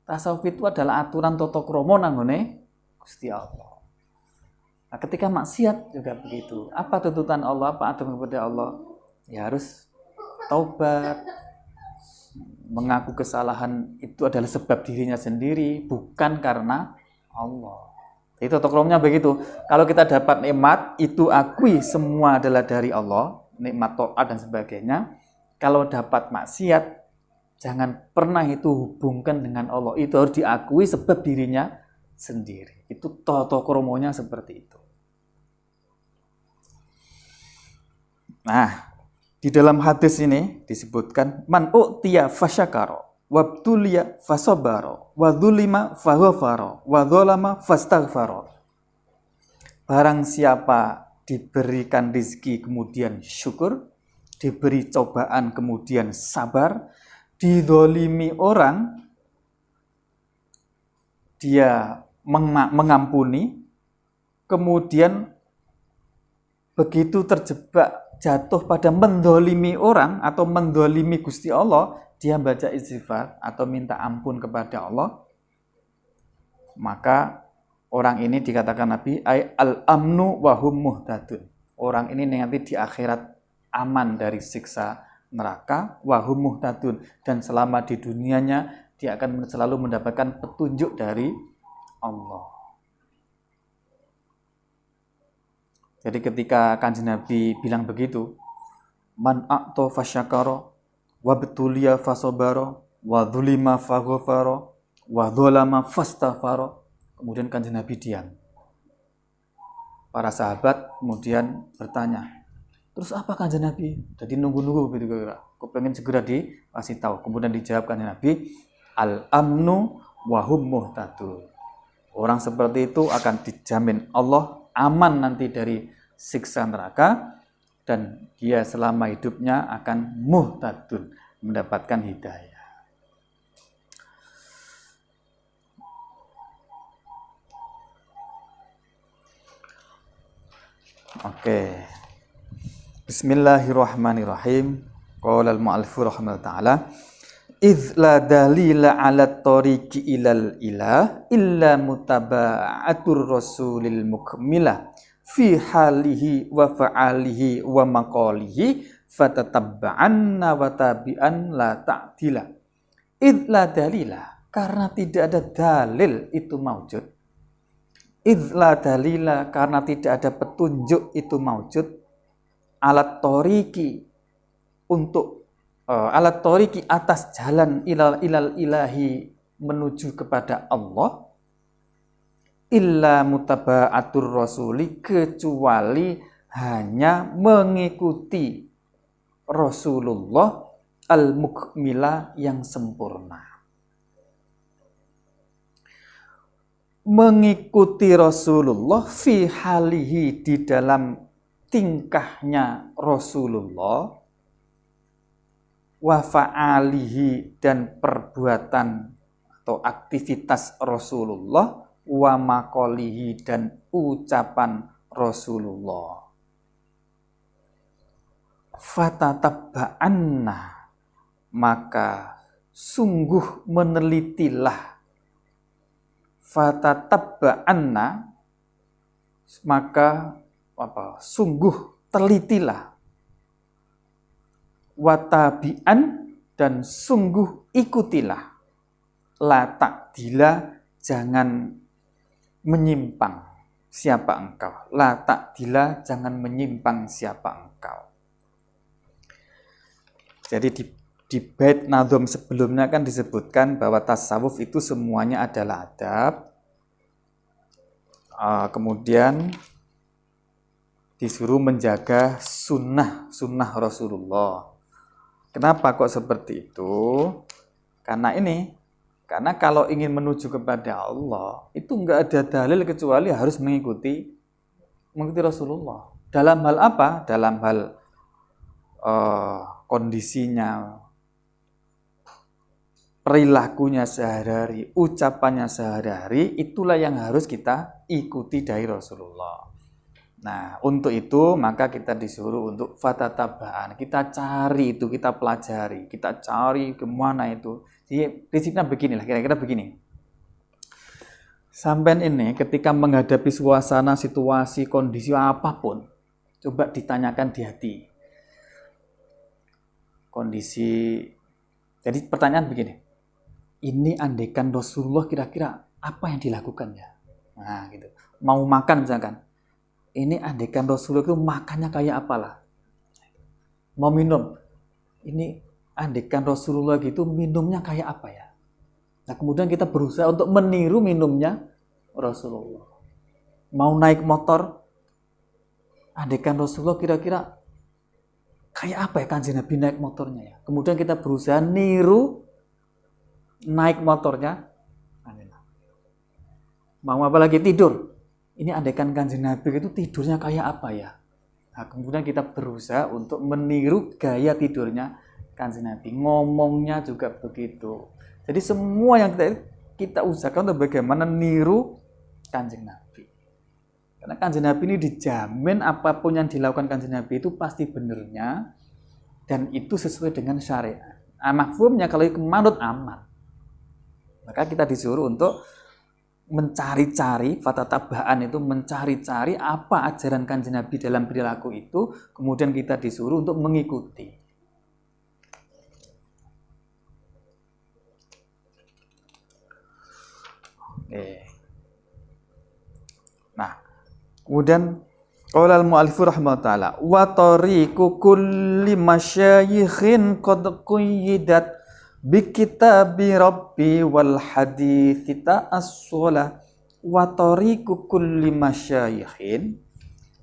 Tasawuf itu adalah aturan tata kromo nanggone Gusti Allah. Nah, ketika maksiat juga begitu. Apa tuntutan Allah, apa adab kepada Allah? Ya harus taubat. Mengaku kesalahan itu adalah sebab dirinya sendiri, bukan karena Allah. Itu tata kromnya begitu. Kalau kita dapat nikmat, itu akui semua adalah dari Allah, nikmat taat dan sebagainya. Kalau dapat maksiat, jangan pernah itu hubungkan dengan Allah. Itu harus diakui sebab dirinya sendiri. Itu tata kromonya seperti itu. Nah, di dalam hadis ini disebutkan man u'tiya fasyakara wabtuliya fasabara wa dzulima faghafara wa dzalama fastaghfara. Barang siapa diberikan rezeki kemudian syukur, diberi cobaan kemudian sabar, dizalimi orang dia mengampuni, kemudian begitu terjebak jatuh pada mendolimi orang atau mendolimi Gusti Allah, dia baca istighfar atau minta ampun kepada Allah, maka orang ini dikatakan Nabi al-amnu wa hum muhtadun. Orang ini nanti di akhirat aman dari siksa neraka, wa hum muhtadun, dan selama di dunianya dia akan selalu mendapatkan petunjuk dari Allah. Jadi ketika Kanjeng Nabi bilang begitu, man a'ta fasyakara wa betulia fasabara wa dzulima faghfara wa dzalama fastaghfara. Kemudian Kanjeng Nabi diam. Para sahabat kemudian bertanya, terus apa Kanjeng Nabi? Jadi nunggu-nunggu begitu kira. Kok pengen segera dikasih tahu. Kemudian dijawab Kanjeng Nabi, al-amnu wa hum muhtadun. Orang seperti itu akan dijamin Allah aman nanti dari siksa neraka, dan dia selama hidupnya akan muhtadun, mendapatkan hidayah. Oke. Bismillahirrahmanirrahim. Qala al-mu'allifu rahimahullah ta'ala, idz la dalila 'ala tariqi ilal ilah illa mutaba'atur rasulil mukmilah fi halihi wa fa'alihi wa maqalihi fatatabba'anna wa tabi'an la ta'dila. Idz la dalila, karena tidak ada dalil itu maujud. Idz la dalila, karena tidak ada petunjuk itu maujud. Alat toriki, untuk alat toriki, atas jalan ilal ilahi, menuju kepada Allah, illa mutaba'atur rasuli, kecuali hanya mengikuti Rasulullah al-mukmilah, yang sempurna. Mengikuti Rasulullah fi halihi, di dalam tingkahnya Rasulullah, wa fa'alihi, dan perbuatan atau aktivitas Rasulullah, wa maqalihi, dan ucapan Rasulullah. Fatatabba'anna, maka sungguh menelitilah. Fatatabba'anna, maka sungguh telitilah. Watabi'an, dan sungguh ikutilah. La ta'dila, jangan menyimpang siapa engkau. La ta'dila, jangan menyimpang siapa engkau. Jadi di bait nadhum sebelumnya kan disebutkan bahwa tasawuf itu semuanya adalah adab. Kemudian disuruh menjaga sunnah Rasulullah. Kenapa kok seperti itu? Karena kalau ingin menuju kepada Allah, itu enggak ada dalil kecuali harus mengikuti Rasulullah. Dalam hal apa? Dalam hal kondisinya, perilakunya sehari-hari, ucapannya sehari-hari, itulah yang harus kita ikuti dari Rasulullah. Nah, untuk itu maka kita disuruh untuk fatatabba'an. Kita cari itu, kita pelajari, kita cari kemana itu. Jadi prinsipnya beginilah, kira-kira begini. Sampai ini ketika menghadapi suasana, situasi, kondisi apapun, coba ditanyakan di hati. Kondisi, jadi pertanyaan begini. Ini andaikan Rasulullah, kira-kira apa yang dilakukan ya? Nah, gitu. Mau makan misalkan. Ini andaikan Rasulullah itu makannya kayak apalah. Mau minum. Ini andaikan Rasulullah gitu minumnya kayak apa ya. Nah, kemudian kita berusaha untuk meniru minumnya Rasulullah. Mau naik motor. Andaikan Rasulullah kira-kira kayak apa ya Kanjeng Nabi naik motornya ya. Kemudian kita berusaha niru naik motornya. Mau apa lagi? Tidur. Ini andaikan Kanjeng Nabi itu tidurnya kayak apa ya? Nah, kemudian kita berusaha untuk meniru gaya tidurnya Kanjeng Nabi. Ngomongnya juga begitu. Jadi semua yang kita usahakan untuk bagaimana niru Kanjeng Nabi. Karena Kanjeng Nabi ini dijamin apapun yang dilakukan Kanjeng Nabi itu pasti benernya dan itu sesuai dengan syariat. Mafhumnya kalau itu manut aman. Maka kita disuruh untuk mencari-cari, fatatabaan itu mencari-cari apa ajaran Kanjeng Nabi dalam perilaku itu, kemudian kita disuruh untuk mengikuti. Oke. Nah, kemudian qala al-mu'allif rahimahullah taala wa tariqu kulli masyayikhin qad quyyidat bi kitabi rabbi wal hadithi ta'assala wa tariqu kulli masyayikhin,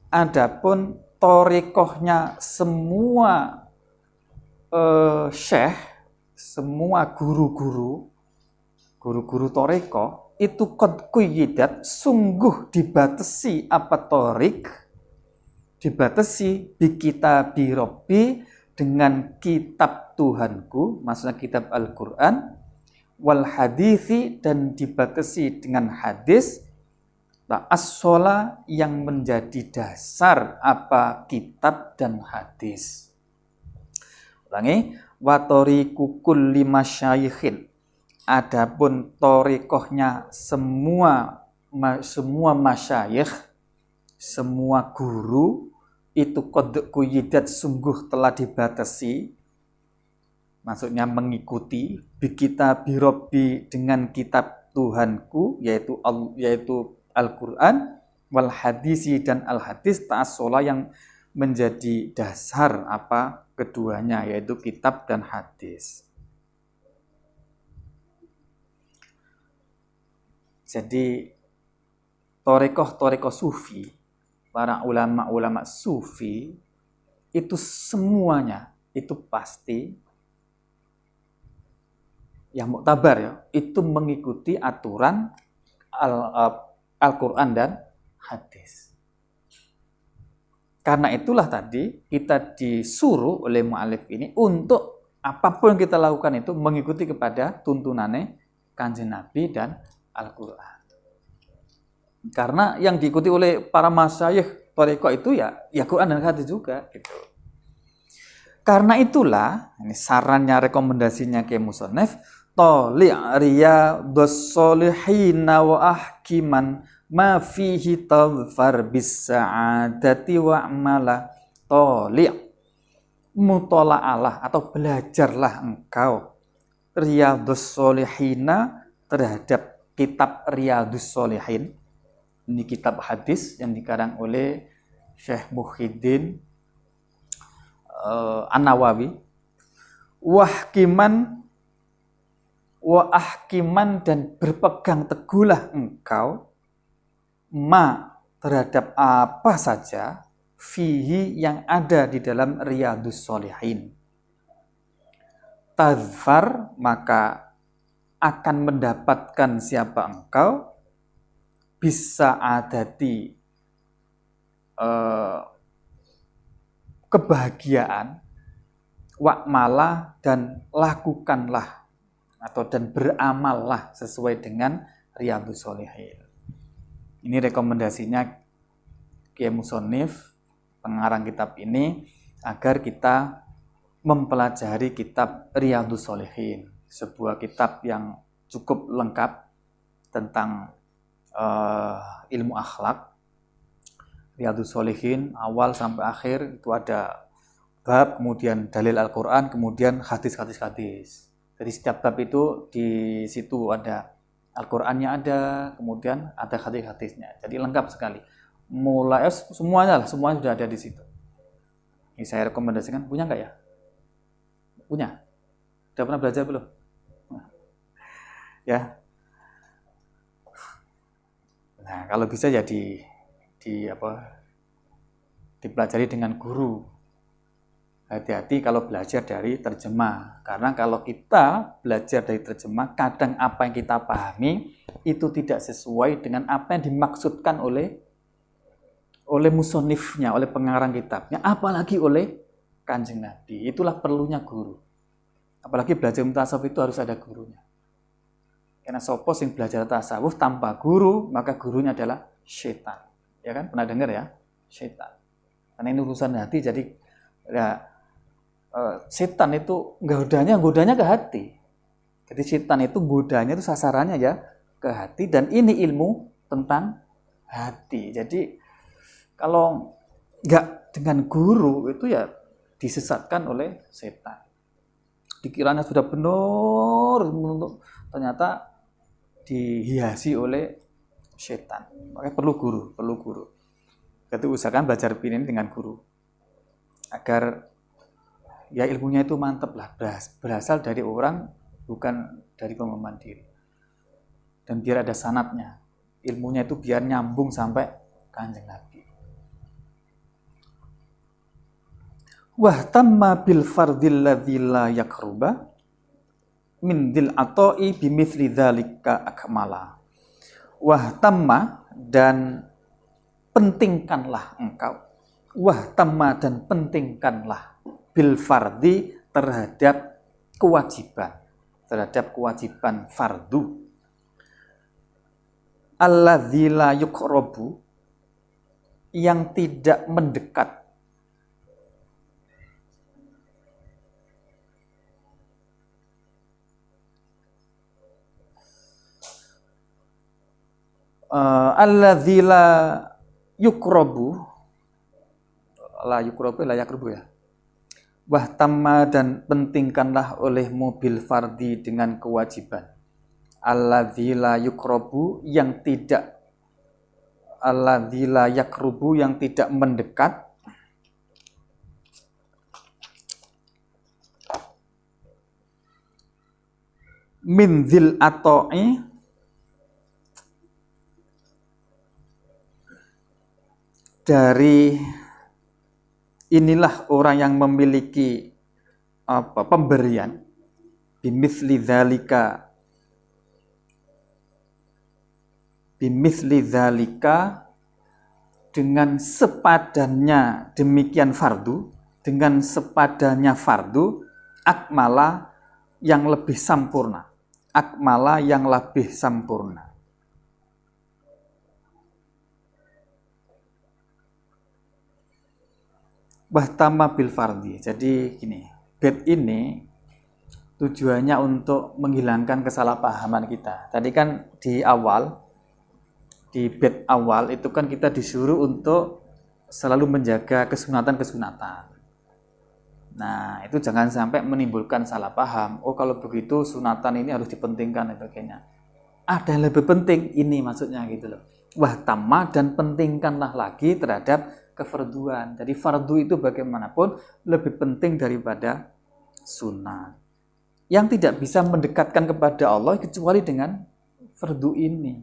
adapun thariqahnya semua syekh, semua guru-guru thariqah itu qad quyyidat, sungguh dibatasi apa thariq, dibatasi bi kitabi rabbi, dengan kitab Tuhanku, maksudnya kitab Al-Quran, wal hadithi, dan dibatasi dengan hadis, as-shola, yang menjadi dasar apa kitab dan hadis. Ulangi, wa tariqu kulli masyayikhin, adapun thariqahnya semua masyayikh, semua guru itu qad quyyidat, sungguh telah dibatasi, maksudnya mengikuti bi kitabi rabbi, dengan kitab Tuhanku yaitu Al-Qur'an, wal hadisi, dan al-hadis, ta'assola, yang menjadi dasar apa keduanya yaitu kitab dan hadis. Jadi thariqah sufi, para ulama-ulama sufi itu semuanya itu pasti yang muktabar ya, itu mengikuti aturan Al-Quran dan hadis. Karena itulah tadi kita disuruh oleh mu'alif ini untuk apapun yang kita lakukan itu mengikuti kepada tuntunannya Kanjeng Nabi dan Al-Quran. Karena yang diikuti oleh para masyayikh thariqah itu ya Quran dan hadis juga gitu. Karena itulah, ini sarannya, rekomendasinya ke musannif, tali' riyadhus sholihin wa ahkiman ma fihi tadfar bis sa'adati wa amala. Tali' mutala'alah atau belajarlah engkau riyadhus sholihina, terhadap kitab Riyadhus Sholihin. Ini kitab hadis yang dikarang oleh Syekh Muhyiddin An-Nawawi. Wahkiman, dan berpegang teguhlah engkau terhadap apa saja fihi, yang ada di dalam Riyadhus Sholihin. Tadfar, maka akan mendapatkan siapa engkau bisa adati kebahagiaan, wa'malah, dan lakukanlah dan beramallah sesuai dengan Riyadhus Sholihin. Ini rekomendasinya Kiai Musonif, pengarang kitab ini, agar kita mempelajari kitab Riyadhus Sholihin, sebuah kitab yang cukup lengkap tentang ilmu akhlak. Riyadhus Sholihin awal sampai akhir itu ada bab, kemudian dalil Al-Quran, kemudian hadis. Jadi setiap bab itu di situ ada Al-Qurannya, ada, kemudian ada hadis-hadisnya. Jadi lengkap sekali. Mulai semuanya sudah ada di situ. Ini saya rekomendasikan. Punya nggak ya? Punya. Udah pernah belajar belum? Ya. Nah, kalau bisa ya dipelajari dengan guru. Hati-hati kalau belajar dari terjemah, karena kalau kita belajar dari terjemah, kadang apa yang kita pahami itu tidak sesuai dengan apa yang dimaksudkan oleh musonifnya, oleh pengarang kitabnya, apalagi oleh Kanjeng Nabi. Itulah perlunya guru. Apalagi belajar tasawuf itu harus ada gurunya. Karena sopo sing belajar tasawuf tanpa guru, maka gurunya adalah setan. Ya kan, pernah dengar ya? Setan. Karena ini urusan hati, jadi ya, setan itu godanya ke hati. Jadi setan itu godanya itu sasarannya ya ke hati, dan ini ilmu tentang hati. Jadi kalau nggak dengan guru itu ya disesatkan oleh setan. Dikiranya sudah benar, ternyata dihiasi oleh setan. Makanya perlu guru. Jadi usahakan belajar ini dengan guru agar ya ilmunya itu mantap lah, berasal dari orang, bukan dari pemahaman diri. Dan biar ada sanadnya, ilmunya itu biar nyambung sampai Kanjeng Nabi. Wah tamma bil fardil ladzi la yakruba min dil atoi bimithli dzalika akmala. Wah tamma, dan pentingkanlah engkau. Wah tamma, dan pentingkanlah bil fardi, terhadap kewajiban fardu, alladzi la yuqrabu, yang tidak mendekat. Alladzi la yuqrabu, la yakrubu ya. Wah tamma, dan pentingkanlah olehmu bil fardi, dengan kewajiban. Alladzi la yuqrabu, yang tidak, alladzi la yakrubu, yang tidak mendekat, min dzil atoi, dari inilah orang yang memiliki pemberian, bimithli dzalika, dengan sepadannya demikian fardu, dengan sepadannya fardu, akmala, yang lebih sempurna. Akmala, yang lebih sempurna. Wahtama bil fardi. Jadi gini, bait ini tujuannya untuk menghilangkan kesalahpahaman kita. Tadi kan di awal, di bait awal itu kan kita disuruh untuk selalu menjaga kesunatan-kesunatan. Nah, itu jangan sampai menimbulkan salah paham. Oh, kalau begitu sunatan ini harus dipentingkan dan sebagainya. Ada yang lebih penting, ini maksudnya gitu loh. Wahtama, dan pentingkanlah lagi terhadap kefarduan. Jadi fardu itu bagaimanapun lebih penting daripada sunat. Yang tidak bisa mendekatkan kepada Allah kecuali dengan fardu ini.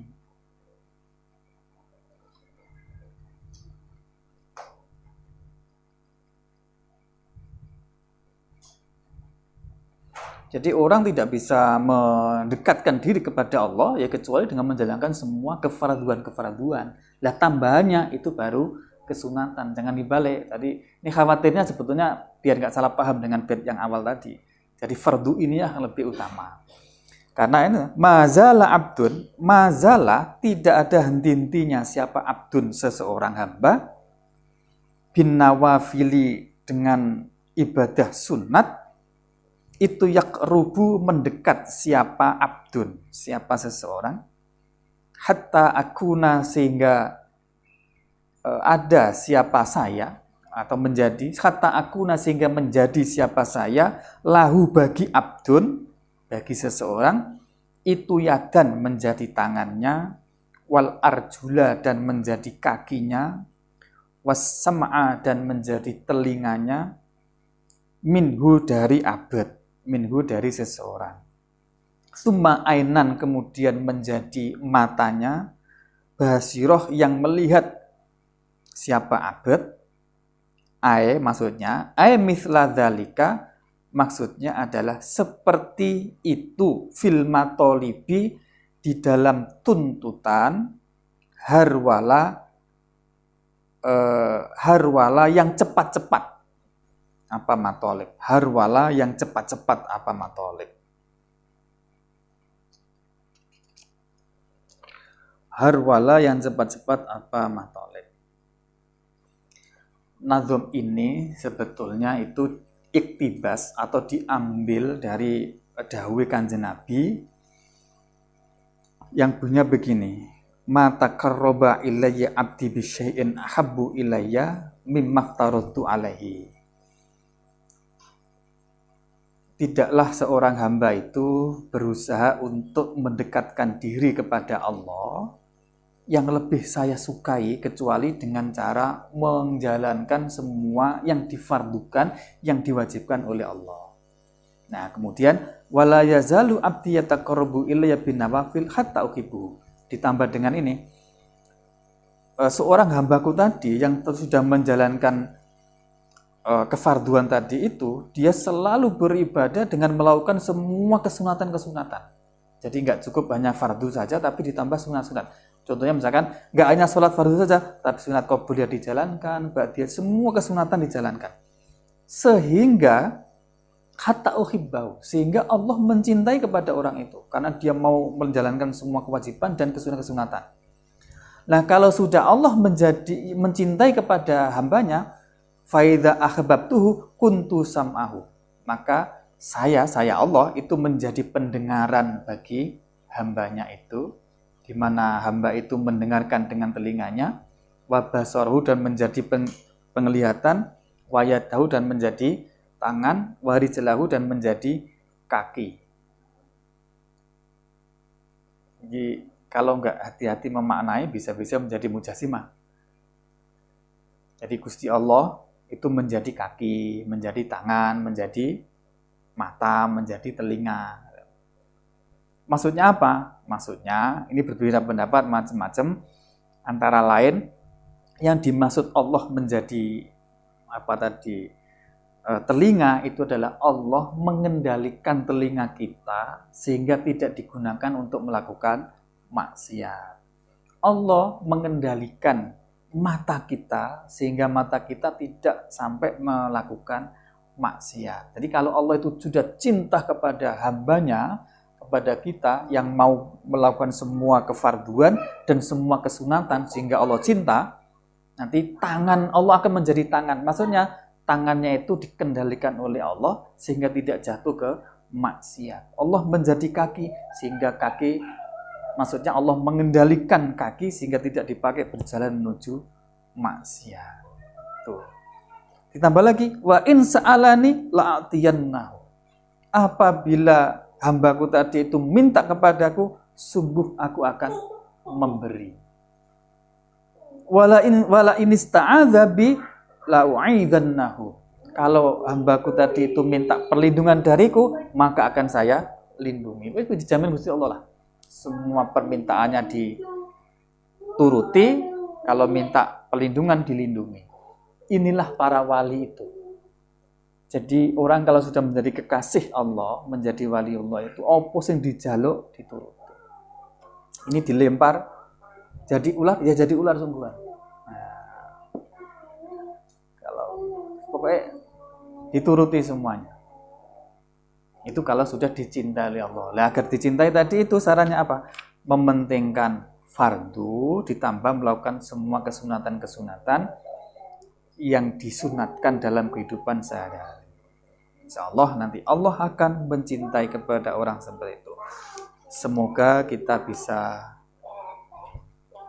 Jadi orang tidak bisa mendekatkan diri kepada Allah ya kecuali dengan menjalankan semua kefarduan. Lah tambahannya itu baru kesunatan. Jangan dibalik. Tadi ini khawatirnya sebetulnya biar nggak salah paham dengan bait yang awal tadi. Jadi fardu ini yang lebih utama. Karena ini mazala abdun, mazala tidak ada henti-hentinya siapa abdun, seseorang hamba, bin nawafili, dengan ibadah sunat, itu yakrubu, mendekat siapa abdun, siapa seseorang, hatta akuna, sehingga ada siapa saya, atau menjadi, hatta akuna, sehingga menjadi siapa saya, lahu, bagi abdun, bagi seseorang, itu yadan, menjadi tangannya, wal arjula, dan menjadi kakinya, was sam'a, dan menjadi telinganya, minhu, dari abad, minhu, dari seseorang. Summa ainan, kemudian menjadi matanya, basiroh, yang melihat siapa abad, maksudnya misla dzalika, maksudnya adalah seperti itu, fil matolibi, di dalam tuntutan, harwala yang cepat-cepat. Apa matolib? Harwala yang cepat-cepat, apa matolib? Harwala yang cepat-cepat, apa matolib? nazm ini sebetulnya itu iktibas atau diambil dari dawuh Kanjeng Nabi yang bunyinya begini, ma taqarraba ilayya abdi bi syai'in ahabbu ilayya mimma aftaratu alaihi. Tidaklah seorang hamba itu berusaha untuk mendekatkan diri kepada Allah yang lebih saya sukai kecuali dengan cara menjalankan semua yang difardukan, yang diwajibkan oleh Allah. Nah, kemudian wala yazalu abdi yataqarrabu ilayya bin nawafil hatta uhibbu. Ditambah dengan ini, seorang hambaku tadi yang sudah menjalankan kefarduan tadi itu, dia selalu beribadah dengan melakukan semua kesunatan-kesunatan. Jadi nggak cukup hanya fardu saja, tapi ditambah sunat-sunat. Contohnya misalkan nggak hanya sholat fardu saja, tapi sunat qobliyah dijalankan, ba'diyah, semua kesunatan dijalankan. Sehingga hatta uhibbahu, sehingga Allah mencintai kepada orang itu, karena dia mau menjalankan semua kewajiban dan kesunatan-kesunatan. Nah, kalau sudah Allah mencintai kepada hambanya, faidha ahbabtuhu kuntu sam'ahu, maka saya Allah itu menjadi pendengaran bagi hambanya itu, di mana hamba itu mendengarkan dengan telinganya, wa basarahu, dan menjadi penglihatan, wa yadahu, dan menjadi tangan, wa rijlahu, dan menjadi kaki. Jadi kalau nggak hati-hati memaknai, bisa-bisa menjadi mujassimah. Jadi Gusti Allah itu menjadi kaki, menjadi tangan, menjadi mata, menjadi telinga. Maksudnya apa? Maksudnya ini berbeda pendapat macam-macam. Antara lain yang dimaksud Allah menjadi telinga itu adalah Allah mengendalikan telinga kita sehingga tidak digunakan untuk melakukan maksiat. Allah mengendalikan mata kita sehingga mata kita tidak sampai melakukan maksiat. Jadi kalau Allah itu sudah cinta kepada hambanya, kepada kita yang mau melakukan semua kefarduan dan semua kesunatan sehingga Allah cinta, nanti tangan Allah akan menjadi tangan. Maksudnya tangannya itu dikendalikan oleh Allah sehingga tidak jatuh ke maksiat. Allah menjadi kaki sehingga kaki, maksudnya Allah mengendalikan kaki sehingga tidak dipakai berjalan menuju maksiat. Tuh. Ditambah lagi, wa in sa'alani la'atiyannahu. Apabila hambaku tadi itu minta kepadaku, sungguh aku akan memberi. Wala in ista'adza bi la'u'idzannahu. Kalau hambaku tadi itu minta perlindungan dariku, maka akan saya lindungi. Itu dijamin Gusti Allah lah. Semua permintaannya dituruti, kalau minta perlindungan dilindungi. Inilah para wali itu. Jadi orang kalau sudah menjadi kekasih Allah, menjadi wali Allah itu apa sing dijaluk dituruti. Ini dilempar jadi ular, ya jadi ular sungguhan. Nah, kalau pokoknya dituruti semuanya. Itu kalau sudah dicintai oleh Allah. Nah, agar dicintai tadi itu sarannya apa? Mementingkan fardu ditambah melakukan semua kesunatan-kesunatan yang disunatkan dalam kehidupan sehari-hari. Insyaallah nanti Allah akan mencintai kepada orang seperti itu. Semoga kita bisa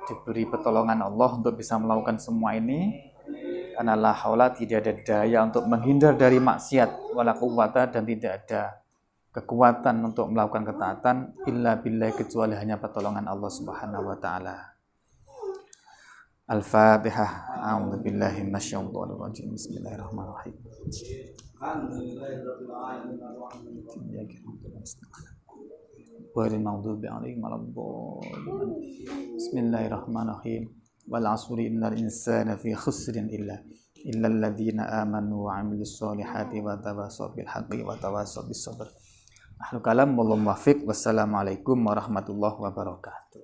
diberi pertolongan Allah untuk bisa melakukan semua ini. Karena la haula, tidak ada daya untuk menghindar dari maksiat, wala quwwata, dan tidak ada kekuatan untuk melakukan ketaatan illa billah, kecuali hanya pertolongan Allah Subhanahu wa taala. Al-Fatihah. A'udzubillahi minasyaitonir rajim. Bismillahirrahmanirrahim. Bismillahirrahmanirrahim. Wal 'asri innal insana fi khusrin illa alladziina aamanu wa 'amilus shalihati wa tawassaw bil haqqi wa tawassaw bis sabr. Ahlul kalam, wallahu muwaffiq. Wassalamualaikum warahmatullahi wabarakatuh.